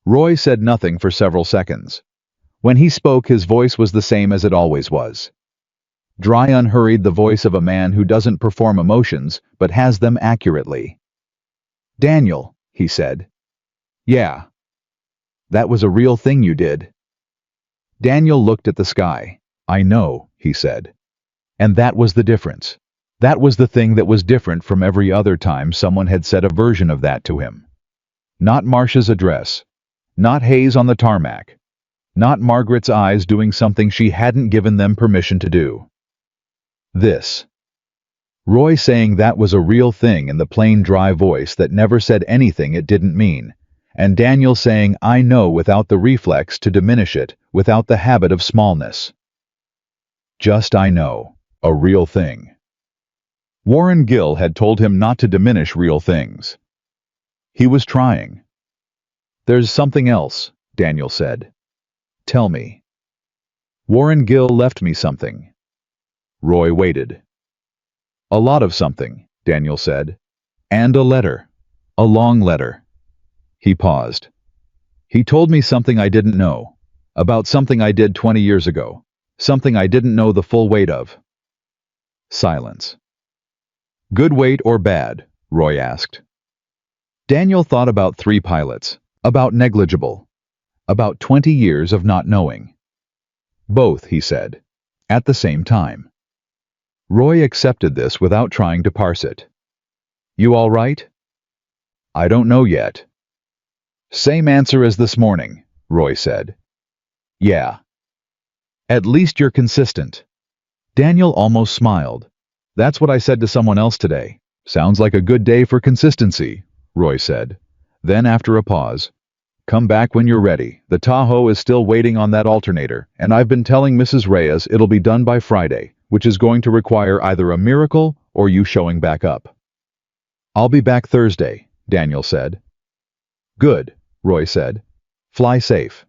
Roy said nothing for several seconds. When he spoke, his voice was the same as it always was. Dry, unhurried, the voice of a man who doesn't perform emotions, but has them accurately. "Daniel," he said. "Yeah. That was a real thing you did." Daniel looked at the sky. "I know," he said. And that was the difference. That was the thing that was different from every other time someone had said a version of that to him. Not Marsh's address. Not Hayes on the tarmac. Not Margaret's eyes doing something she hadn't given them permission to do. This. Roy saying that was a real thing in the plain, dry voice that never said anything it didn't mean, and Daniel saying "I know" without the reflex to diminish it, without the habit of smallness. Just "I know." A real thing. Warren Gill had told him not to diminish real things. He was trying. "There's something else," Daniel said. "Tell me." "Warren Gill left me something." Roy waited. "A lot of something," Daniel said. "And a letter. A long letter." He paused. "He told me something I didn't know. About something I did 20 years ago. Something I didn't know the full weight of." Silence. "Good weight or bad?" Roy asked. Daniel thought about 3 pilots. About negligible. About 20 years of not knowing. "Both," he said. "At the same time." Roy accepted this without trying to parse it. "You all right?" "I don't know yet." "Same answer as this morning," Roy said. "Yeah." "At least you're consistent." Daniel almost smiled. "That's what I said to someone else today. Sounds like a good day for consistency," Roy said. Then, after a pause, "Come back when you're ready. The Tahoe is still waiting on that alternator, and I've been telling Mrs. Reyes it'll be done by Friday, which is going to require either a miracle or you showing back up." "I'll be back Thursday," Daniel said. "Good," Roy said. "Fly safe."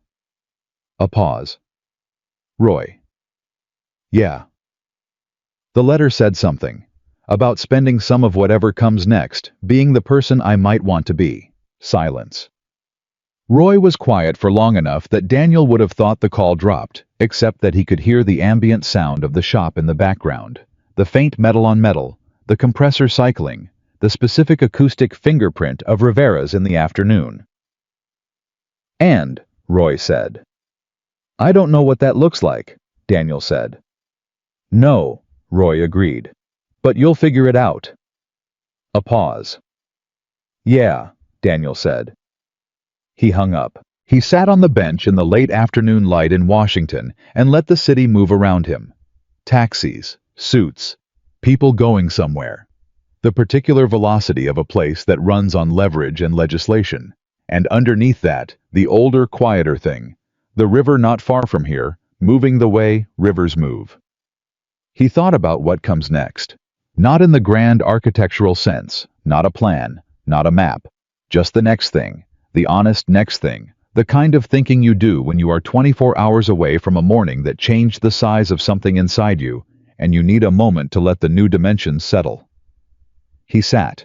A pause. "Roy." "Yeah." "The letter said something. About spending some of whatever comes next, being the person I might want to be." Silence. Roy was quiet for long enough that Daniel would have thought the call dropped, except that he could hear the ambient sound of the shop in the background, the faint metal on metal, the compressor cycling, the specific acoustic fingerprint of Rivera's in the afternoon. "And," Roy said. "I don't know what that looks like," Daniel said. "No," Roy agreed. "But you'll figure it out." A pause. "Yeah," Daniel said. He hung up. He sat on the bench in the late afternoon light in Washington and let the city move around him. Taxis, suits, people going somewhere. The particular velocity of a place that runs on leverage and legislation. And underneath that, the older, quieter thing. The river not far from here, moving the way rivers move. He thought about what comes next. Not in the grand architectural sense, not a plan, not a map, just the next thing, the honest next thing, the kind of thinking you do when you are 24 hours away from a morning that changed the size of something inside you, and you need a moment to let the new dimensions settle. He sat.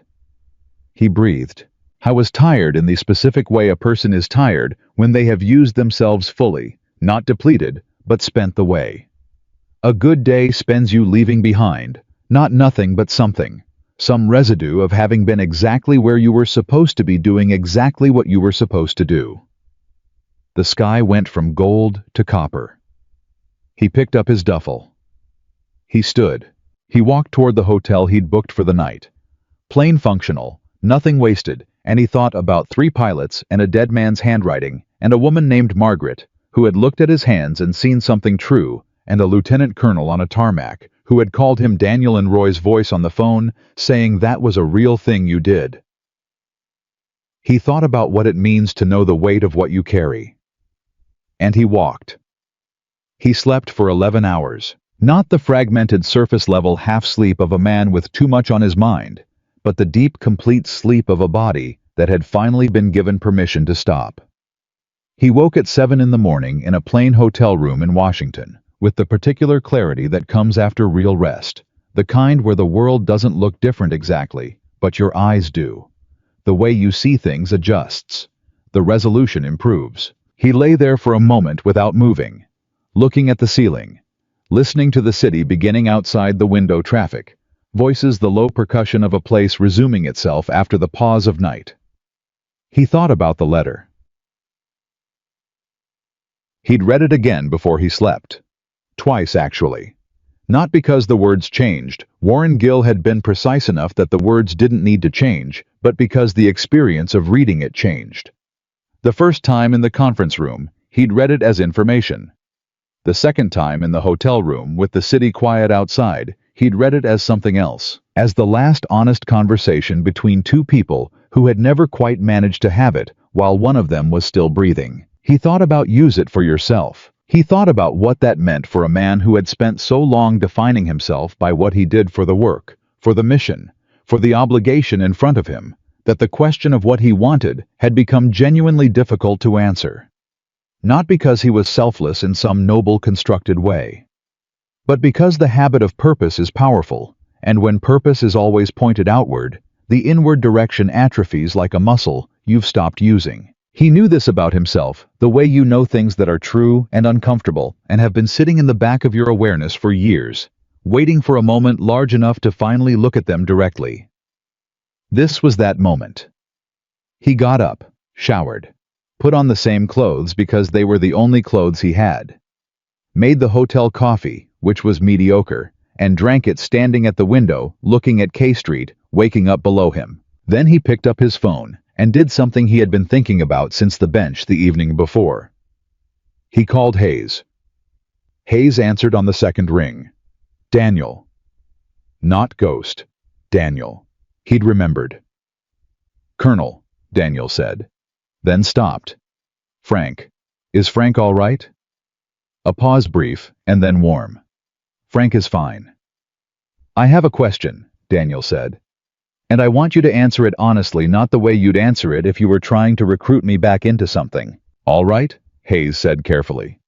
He breathed. I was tired in the specific way a person is tired when they have used themselves fully, not depleted, but spent the way. A good day spends you leaving behind, not nothing but something, some residue of having been exactly where you were supposed to be doing exactly what you were supposed to do. The sky went from gold to copper. He picked up his duffel. He stood. He walked toward the hotel he'd booked for the night. Plain functional, nothing wasted, and he thought about 3 pilots and a dead man's handwriting and a woman named Margaret, who had looked at his hands and seen something true, and a lieutenant colonel on a tarmac who had called him Daniel in Roy's voice on the phone, saying that was a real thing you did. He thought about what it means to know the weight of what you carry. And he walked. He slept for 11 hours, not the fragmented surface-level half-sleep of a man with too much on his mind, but the deep, complete sleep of a body that had finally been given permission to stop. He woke at 7 in the morning in a plain hotel room in Washington, with the particular clarity that comes after real rest, the kind where the world doesn't look different exactly, but your eyes do. The way you see things adjusts. The resolution improves. He lay there for a moment without moving, looking at the ceiling, listening to the city beginning outside the window traffic, voices the low percussion of a place resuming itself after the pause of night. He thought about the letter. He'd read it again before he slept. Twice, actually. Not because the words changed, Warren Gill had been precise enough that the words didn't need to change, but because the experience of reading it changed. The first time in the conference room, he'd read it as information. The second time in the hotel room with the city quiet outside, he'd read it as something else, as the last honest conversation between 2 people who had never quite managed to have it while one of them was still breathing. He thought about use it for yourself. He thought about what that meant for a man who had spent so long defining himself by what he did for the work, for the mission, for the obligation in front of him, that the question of what he wanted had become genuinely difficult to answer. Not because he was selfless in some noble constructed way, but because the habit of purpose is powerful, and when purpose is always pointed outward, the inward direction atrophies like a muscle you've stopped using. He knew this about himself, the way you know things that are true and uncomfortable and have been sitting in the back of your awareness for years, waiting for a moment large enough to finally look at them directly. This was that moment. He got up, showered, put on the same clothes because they were the only clothes he had, made the hotel coffee, which was mediocre, and drank it standing at the window, looking at K Street, waking up below him. Then he picked up his phone and did something he had been thinking about since the bench the evening before. He called Hayes. Hayes answered on the second ring. Daniel. Not Ghost. Daniel. He'd remembered. Colonel, Daniel said. Then stopped. Frank. Is Frank all right? A pause brief, and then warm. Frank is fine. I have a question, Daniel said. And I want you to answer it honestly, not the way you'd answer it if you were trying to recruit me back into something. All right? Hayes said carefully.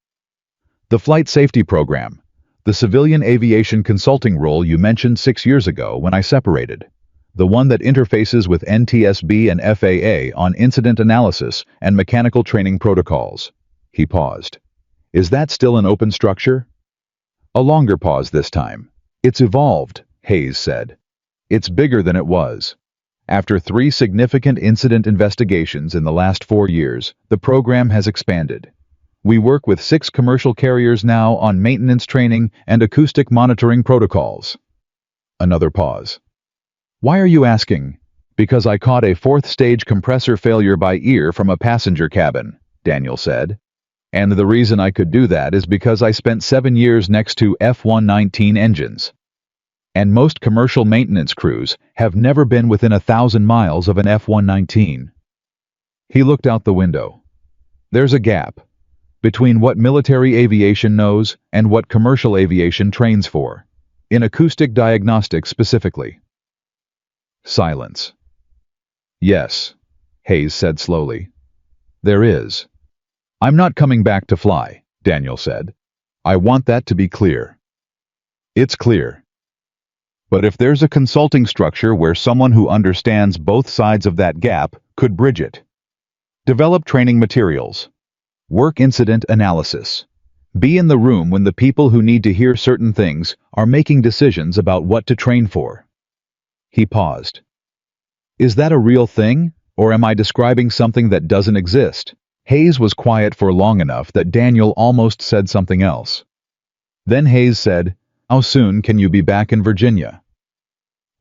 The flight safety program, the civilian aviation consulting role you mentioned 6 years ago when I separated, the one that interfaces with NTSB and FAA on incident analysis and mechanical training protocols. He paused. Is that still an open structure? A longer pause this time. It's evolved, Hayes said. It's bigger than it was. After 3 significant incident investigations in the last 4 years, the program has expanded. We work with 6 commercial carriers now on maintenance training and acoustic monitoring protocols. Another pause. Why are you asking? Because I caught a 4th-stage compressor failure by ear from a passenger cabin, Daniel said. And the reason I could do that is because I spent 7 years next to F-119 engines. And most commercial maintenance crews have never been within 1,000 miles of an F-119. He looked out the window. There's a gap between what military aviation knows and what commercial aviation trains for. In acoustic diagnostics specifically. Silence. Yes, Hayes said slowly. There is. I'm not coming back to fly, Daniel said. I want that to be clear. It's clear. But if there's a consulting structure where someone who understands both sides of that gap could bridge it. Develop training materials. Work incident analysis. Be in the room when the people who need to hear certain things are making decisions about what to train for. He paused. Is that a real thing, or am I describing something that doesn't exist? Hayes was quiet for long enough that Daniel almost said something else. Then Hayes said, How soon can you be back in Virginia?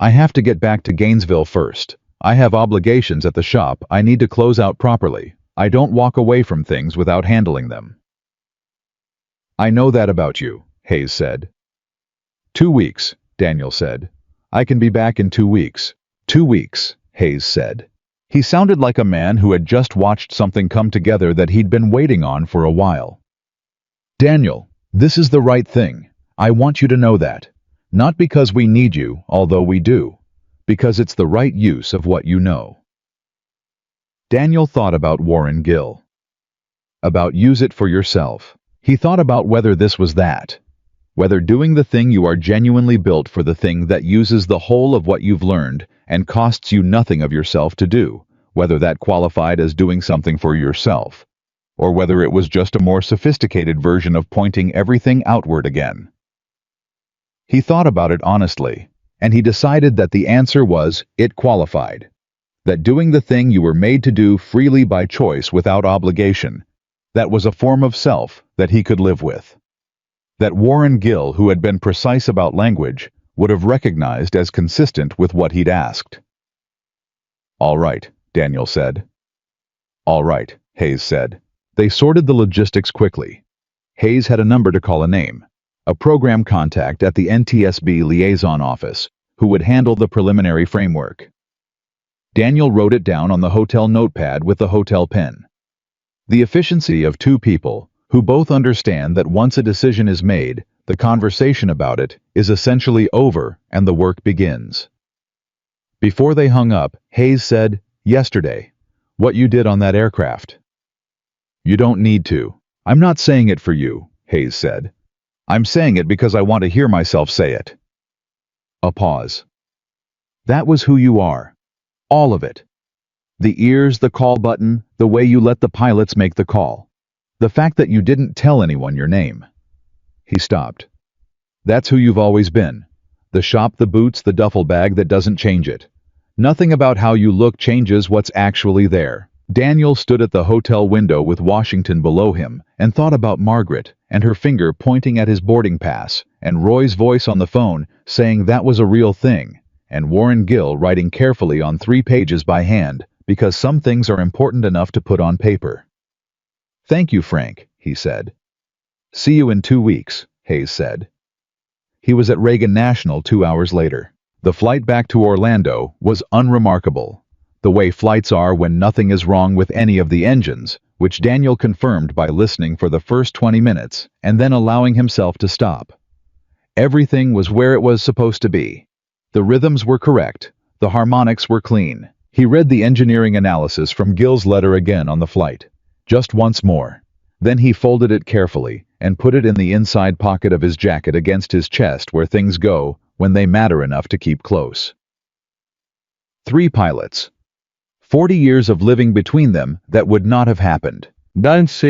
I have to get back to Gainesville first. I have obligations at the shop I need to close out properly. I don't walk away from things without handling them. I know that about you, Hayes said. 2 weeks, Daniel said. I can be back in 2 weeks. 2 weeks, Hayes said. He sounded like a man who had just watched something come together that he'd been waiting on for a while. Daniel, this is the right thing. I want you to know that. Not because we need you, although we do. Because it's the right use of what you know. Daniel thought about Warren Gill. About use it for yourself. He thought about whether this was that. Whether doing the thing you are genuinely built for, the thing that uses the whole of what you've learned and costs you nothing of yourself to do, whether that qualified as doing something for yourself, or whether it was just a more sophisticated version of pointing everything outward again. He thought about it honestly, and he decided that the answer was it qualified. That doing the thing you were made to do freely by choice without obligation, that was a form of self that he could live with. That Warren Gill, who had been precise about language, would have recognized as consistent with what he'd asked. All right, Daniel said. All right, Hayes said. They sorted the logistics quickly. Hayes had a number to call a name, a program contact at the NTSB liaison office, who would handle the preliminary framework. Daniel wrote it down on the hotel notepad with the hotel pen. The efficiency of 2 people who both understand that once a decision is made, the conversation about it is essentially over and the work begins. Before they hung up, Hayes said, Yesterday, what you did on that aircraft. You don't need to. I'm not saying it for you, Hayes said. I'm saying it because I want to hear myself say it. A pause. That was who you are. All of it. The ears, the call button, the way you let the pilots make the call. The fact that you didn't tell anyone your name. He stopped. That's who you've always been. The shop, the boots, the duffel bag that doesn't change it. Nothing about how you look changes what's actually there. Daniel stood at the hotel window with Washington below him and thought about Margaret and her finger pointing at his boarding pass and Roy's voice on the phone saying that was a real thing and Warren Gill writing carefully on 3 pages by hand because some things are important enough to put on paper. Thank you, Frank, he said. See you in 2 weeks, Hayes said. He was at Reagan National 2 hours later. The flight back to Orlando was unremarkable. The way flights are when nothing is wrong with any of the engines, which Daniel confirmed by listening for the first 20 minutes and then allowing himself to stop. Everything was where it was supposed to be. The rhythms were correct. The harmonics were clean. He read the engineering analysis from Gill's letter again on the flight, just once more. Then he folded it carefully and put it in the inside pocket of his jacket against his chest where things go when they matter enough to keep close. 3 pilots. 40 years of living between them that would not have happened. Don't say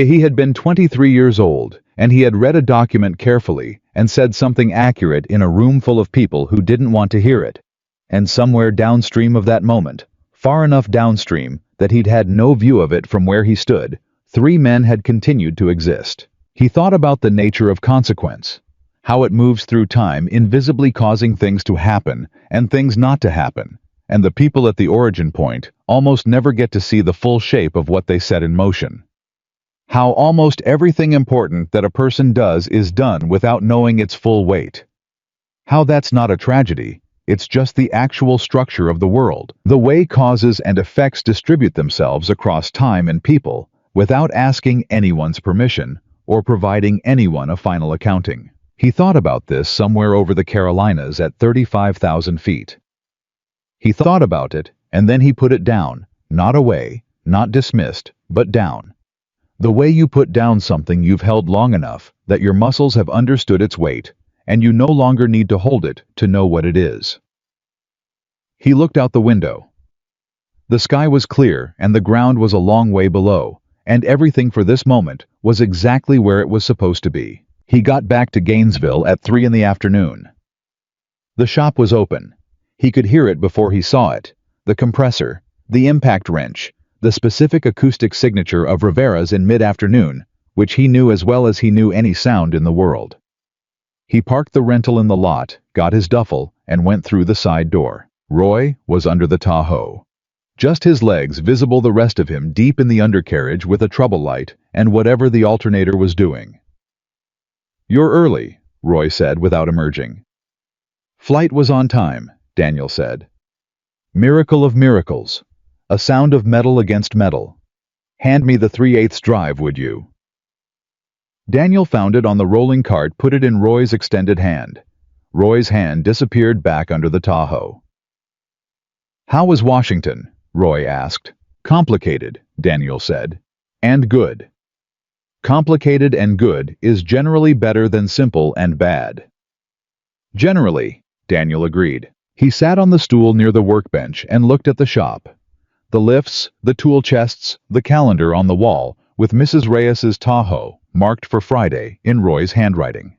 he had been 23 years old, and he had read a document carefully and said something accurate in a room full of people who didn't want to hear it. And somewhere downstream of that moment, far enough downstream that he'd had no view of it from where he stood, 3 men had continued to exist. He thought about the nature of consequence, how it moves through time, invisibly causing things to happen and things not to happen, and the people at the origin point almost never get to see the full shape of what they set in motion. How almost everything important that a person does is done without knowing its full weight. How that's not a tragedy, it's just the actual structure of the world, the way causes and effects distribute themselves across time and people without asking anyone's permission or providing anyone a final accounting. He thought about this somewhere over the Carolinas at 35,000 feet. He thought about it, and then he put it down, not away, not dismissed, but down. The way you put down something you've held long enough that your muscles have understood its weight, and you no longer need to hold it to know what it is. He looked out the window. The sky was clear and the ground was a long way below, and everything for this moment was exactly where it was supposed to be. He got back to Gainesville at 3 in the afternoon. The shop was open. He could hear it before he saw it, the compressor, the impact wrench, the specific acoustic signature of Rivera's in mid-afternoon, which he knew as well as he knew any sound in the world. He parked the rental in the lot, got his duffel, and went through the side door. Roy was under the Tahoe. Just his legs visible, the rest of him deep in the undercarriage with a trouble light and whatever the alternator was doing. "You're early," Roy said without emerging. "Flight was on time," Daniel said. "Miracle of miracles. A sound of metal against metal. Hand me the 3/8 drive, would you?" Daniel found it on the rolling cart, put it in Roy's extended hand. Roy's hand disappeared back under the Tahoe. "How was Washington?" Roy asked. "Complicated," Daniel said. "And good." "Complicated and good is generally better than simple and bad." "Generally," Daniel agreed. He sat on the stool near the workbench and looked at the shop. The lifts, the tool chests, the calendar on the wall, with Mrs. Reyes's Tahoe, marked for Friday, in Roy's handwriting.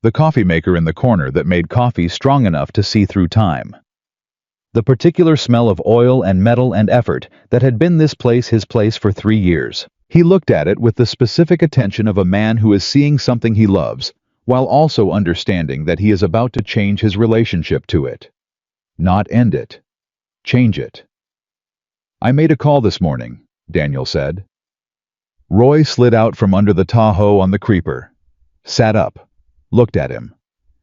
The coffee maker in the corner that made coffee strong enough to see through time. The particular smell of oil and metal and effort that had been this place his place for 3 years. He looked at it with the specific attention of a man who is seeing something he loves, while also understanding that he is about to change his relationship to it. Not end it. Change it. "I made a call this morning," Daniel said. Roy slid out from under the Tahoe on the creeper, sat up, looked at him.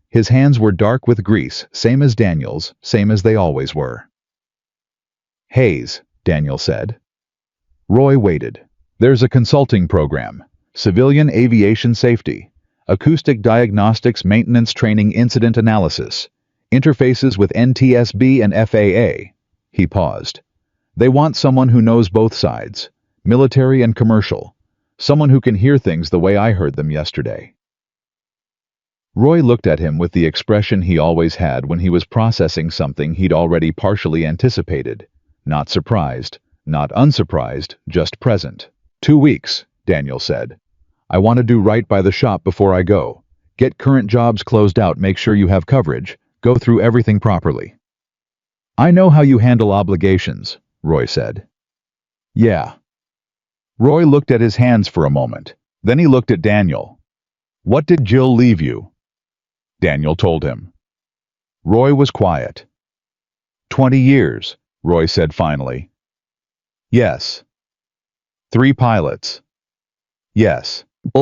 His hands were dark with grease, same as Daniel's, same as they always were. "Hayes," Daniel said. Roy waited. "There's a consulting program, civilian aviation safety, acoustic diagnostics, maintenance training, incident analysis, interfaces with NTSB and FAA." He paused. "They want someone who knows both sides, military and commercial, someone who can hear things the way I heard them yesterday." Roy looked at him with the expression he always had when he was processing something he'd already partially anticipated. Not surprised, not unsurprised, just present. "2 weeks," Daniel said. "I want to do right by the shop before I go. Get current jobs closed out, make sure you have coverage, go through everything properly." "I know how you handle obligations," Roy said. "Yeah." Roy looked at his hands for a moment. Then he looked at Daniel. "What did Jill leave you?" Daniel told him. Roy was quiet. 20 years, Roy said finally. "Yes." 3 pilots. "Yes." Oh,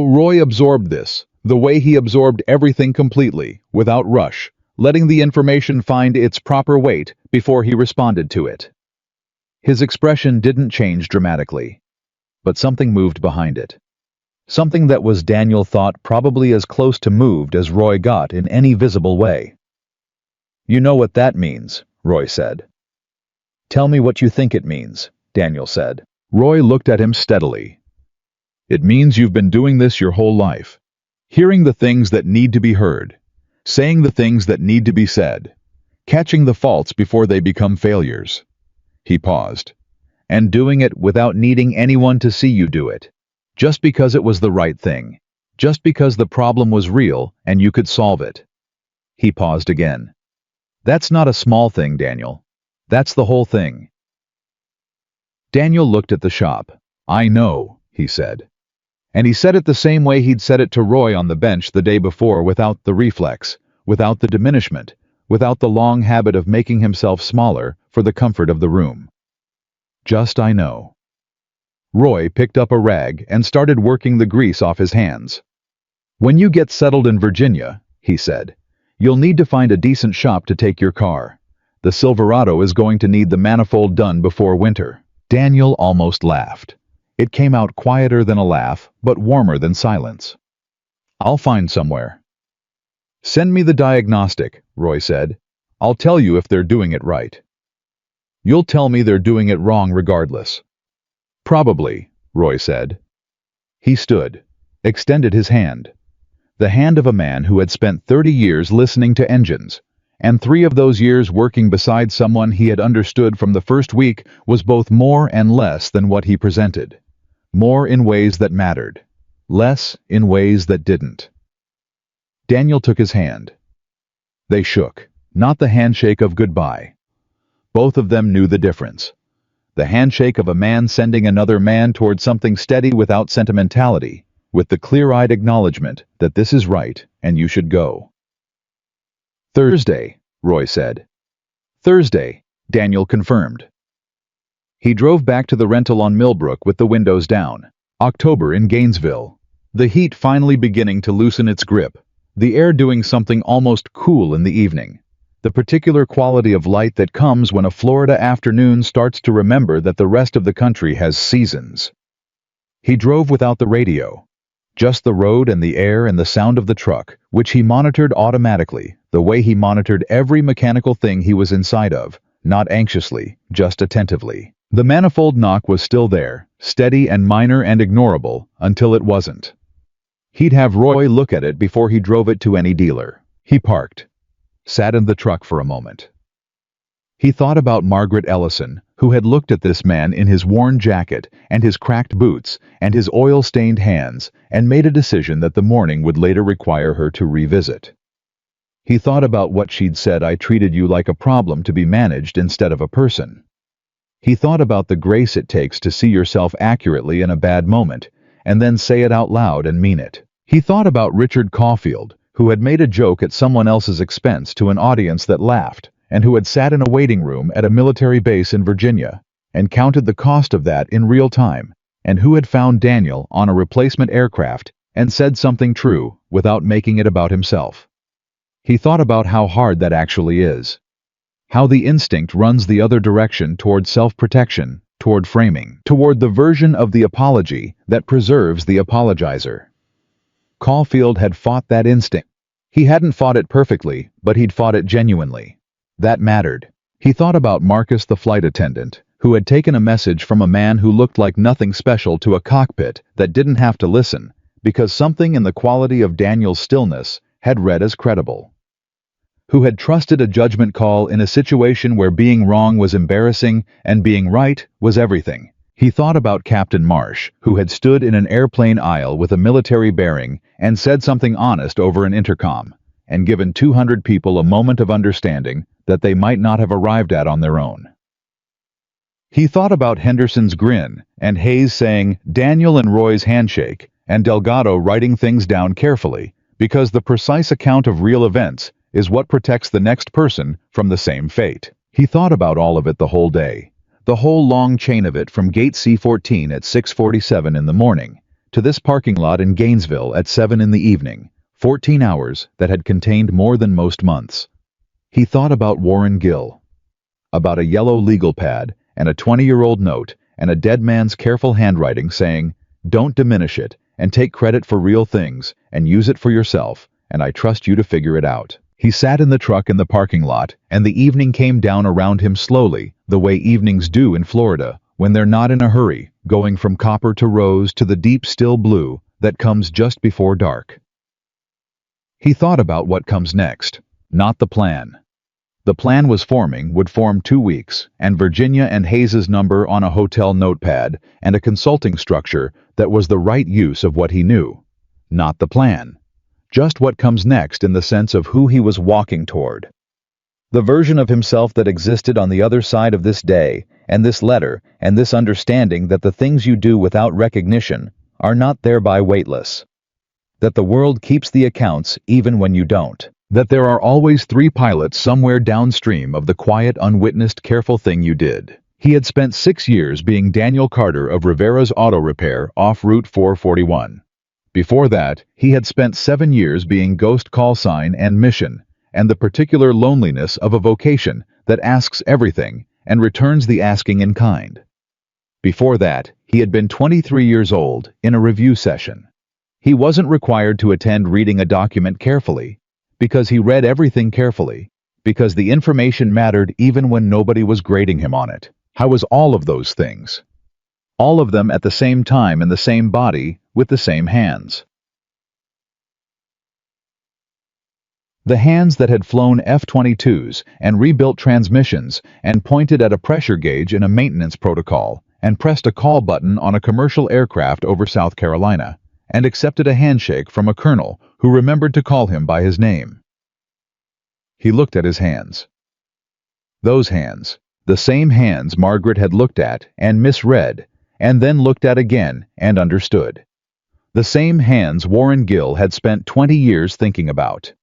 Roy absorbed this, the way he absorbed everything completely, without rush, letting the information find its proper weight before he responded to it. His expression didn't change dramatically, but something moved behind it. Something that was, Daniel thought, probably as close to moved as Roy got in any visible way. "You know what that means," Roy said. "Tell me what you think it means," Daniel said. Roy looked at him steadily. "It means you've been doing this your whole life. Hearing the things that need to be heard, saying the things that need to be said, catching the faults before they become failures." He paused. "And doing it without needing anyone to see you do it. Just because it was the right thing. Just because the problem was real and you could solve it." He paused again. "That's not a small thing, Daniel. That's the whole thing." Daniel looked at the shop. "I know," he said. And he said it the same way he'd said it to Roy on the bench the day before, without the reflex, without the diminishment, without the long habit of making himself smaller for the comfort of the room. "Just I know." Roy picked up a rag and started working the grease off his hands. "When you get settled in Virginia," he said, "you'll need to find a decent shop to take your car. The Silverado is going to need the manifold done before winter." Daniel almost laughed. It came out quieter than a laugh, but warmer than silence. "I'll find somewhere." "Send me the diagnostic," Roy said. "I'll tell you if they're doing it right." "You'll tell me they're doing it wrong regardless." "Probably," Roy said. He stood, extended his hand. The hand of a man who had spent 30 years listening to engines, and 3 of those years working beside someone he had understood from the first week was both more and less than what he presented. More in ways that mattered, less in ways that didn't. Daniel took his hand. They shook, not the handshake of goodbye. Both of them knew the difference. The handshake of a man sending another man toward something steady without sentimentality, with the clear-eyed acknowledgement that this is right and you should go. "Thursday," Roy said. "Thursday," Daniel confirmed. He drove back to the rental on Millbrook with the windows down. October in Gainesville. The heat finally beginning to loosen its grip, the air doing something almost cool in the evening. The particular quality of light that comes when a Florida afternoon starts to remember that the rest of the country has seasons. He drove without the radio. Just the road and the air and the sound of the truck, which he monitored automatically, the way he monitored every mechanical thing he was inside of, not anxiously, just attentively. The manifold knock was still there, steady and minor and ignorable, until it wasn't. He'd have Roy look at it before he drove it to any dealer. He parked, sat in the truck for a moment. He thought about Margaret Ellison, who had looked at this man in his worn jacket and his cracked boots and his oil-stained hands and made a decision that the morning would later require her to revisit. He thought about what she'd said, "I treated you like a problem to be managed instead of a person." He thought about the grace it takes to see yourself accurately in a bad moment and then say it out loud and mean it. He thought about Richard Caulfield, who had made a joke at someone else's expense to an audience that laughed, and who had sat in a waiting room at a military base in Virginia and counted the cost of that in real time, and who had found Daniel on a replacement aircraft and said something true without making it about himself. He thought about how hard that actually is. How the instinct runs the other direction toward self-protection, toward framing, toward the version of the apology that preserves the apologizer. Caulfield had fought that instinct. He hadn't fought it perfectly, but he'd fought it genuinely. That mattered. He thought about Marcus, the flight attendant, who had taken a message from a man who looked like nothing special to a cockpit that didn't have to listen, because something in the quality of Daniel's stillness had read as credible. Who had trusted a judgment call in a situation where being wrong was embarrassing and being right was everything. He thought about Captain Marsh, who had stood in an airplane aisle with a military bearing and said something honest over an intercom, and given 200 people a moment of understanding that they might not have arrived at on their own. He thought about Henderson's grin, and Hayes saying Daniel and Roy's handshake, and Delgado writing things down carefully, because the precise account of real events is what protects the next person from the same fate. He thought about all of it the whole day. The whole long chain of it from gate C-14 at 6:47 in the morning to this parking lot in Gainesville at 7 in the evening, 14 hours that had contained more than most months. He thought about Warren Gill, about a yellow legal pad and a 20-year-old note and a dead man's careful handwriting saying, "Don't diminish it and take credit for real things and use it for yourself, and I trust you to figure it out." He sat in the truck in the parking lot, and the evening came down around him slowly, the way evenings do in Florida, when they're not in a hurry, going from copper to rose to the deep still blue that comes just before dark. He thought about what comes next, not the plan. The plan was forming, would form 2 weeks, and Virginia and Hayes's number on a hotel notepad, and a consulting structure that was the right use of what he knew, not the plan. Just what comes next in the sense of who he was walking toward. The version of himself that existed on the other side of this day, and this letter, and this understanding that the things you do without recognition are not thereby weightless. That the world keeps the accounts even when you don't. That there are always 3 pilots somewhere downstream of the quiet, unwitnessed, careful thing you did. He had spent 6 years being Daniel Carter of Rivera's Auto Repair off Route 441. Before that, he had spent 7 years being Ghost Call Sign and Mission, and the particular loneliness of a vocation that asks everything and returns the asking in kind. Before that, he had been 23 years old in a review session. He wasn't required to attend reading a document carefully, because he read everything carefully, because the information mattered even when nobody was grading him on it. How was all of those things? All of them at the same time in the same body, with the same hands. The hands that had flown F-22s and rebuilt transmissions and pointed at a pressure gauge in a maintenance protocol and pressed a call button on a commercial aircraft over South Carolina and accepted a handshake from a colonel who remembered to call him by his name. He looked at his hands. Those hands, the same hands Margaret had looked at and misread, and then looked at again and understood. The same hands Warren Gill had spent 20 years thinking about.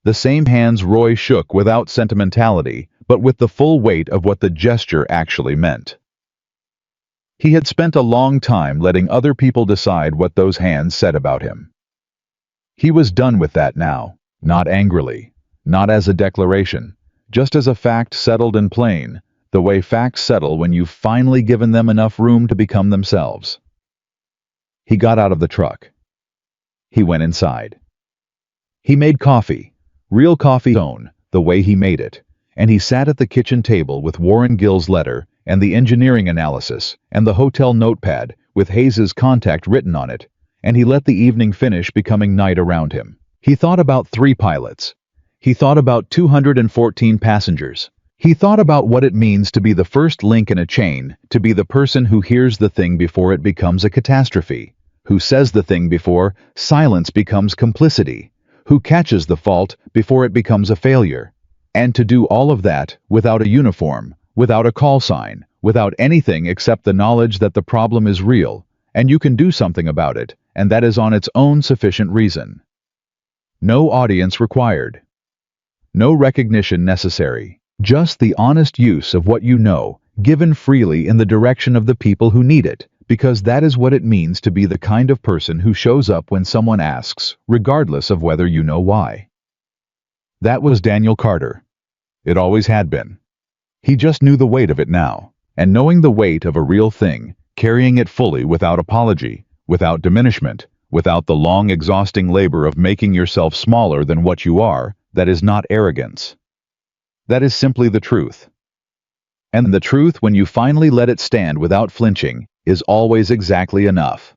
The same hands Roy shook without sentimentality, but with the full weight of what the gesture actually meant. He had spent a long time letting other people decide what those hands said about him. He was done with that now, not angrily, not as a declaration, just as a fact settled and plain, the way facts settle when you've finally given them enough room to become themselves. He got out of the truck. He went inside. He made coffee, real coffee own, the way he made it, and he sat at the kitchen table with Warren Gill's letter and the engineering analysis and the hotel notepad with Hayes's contact written on it, and he let the evening finish becoming night around him. He thought about 3 pilots. He thought about 214 passengers. He thought about what it means to be the first link in a chain, to be the person who hears the thing before it becomes a catastrophe, who says the thing before silence becomes complicity, who catches the fault before it becomes a failure. And to do all of that without a uniform, without a call sign, without anything except the knowledge that the problem is real, and you can do something about it, and that is on its own sufficient reason. No audience required. No recognition necessary. Just the honest use of what you know, given freely in the direction of the people who need it, because that is what it means to be the kind of person who shows up when someone asks, regardless of whether you know why. That was Daniel Carter. It always had been. He just knew the weight of it now, and knowing the weight of a real thing, carrying it fully without apology, without diminishment, without the long exhausting labor of making yourself smaller than what you are, that is not arrogance. That is simply the truth. And the truth, when you finally let it stand without flinching, is always exactly enough.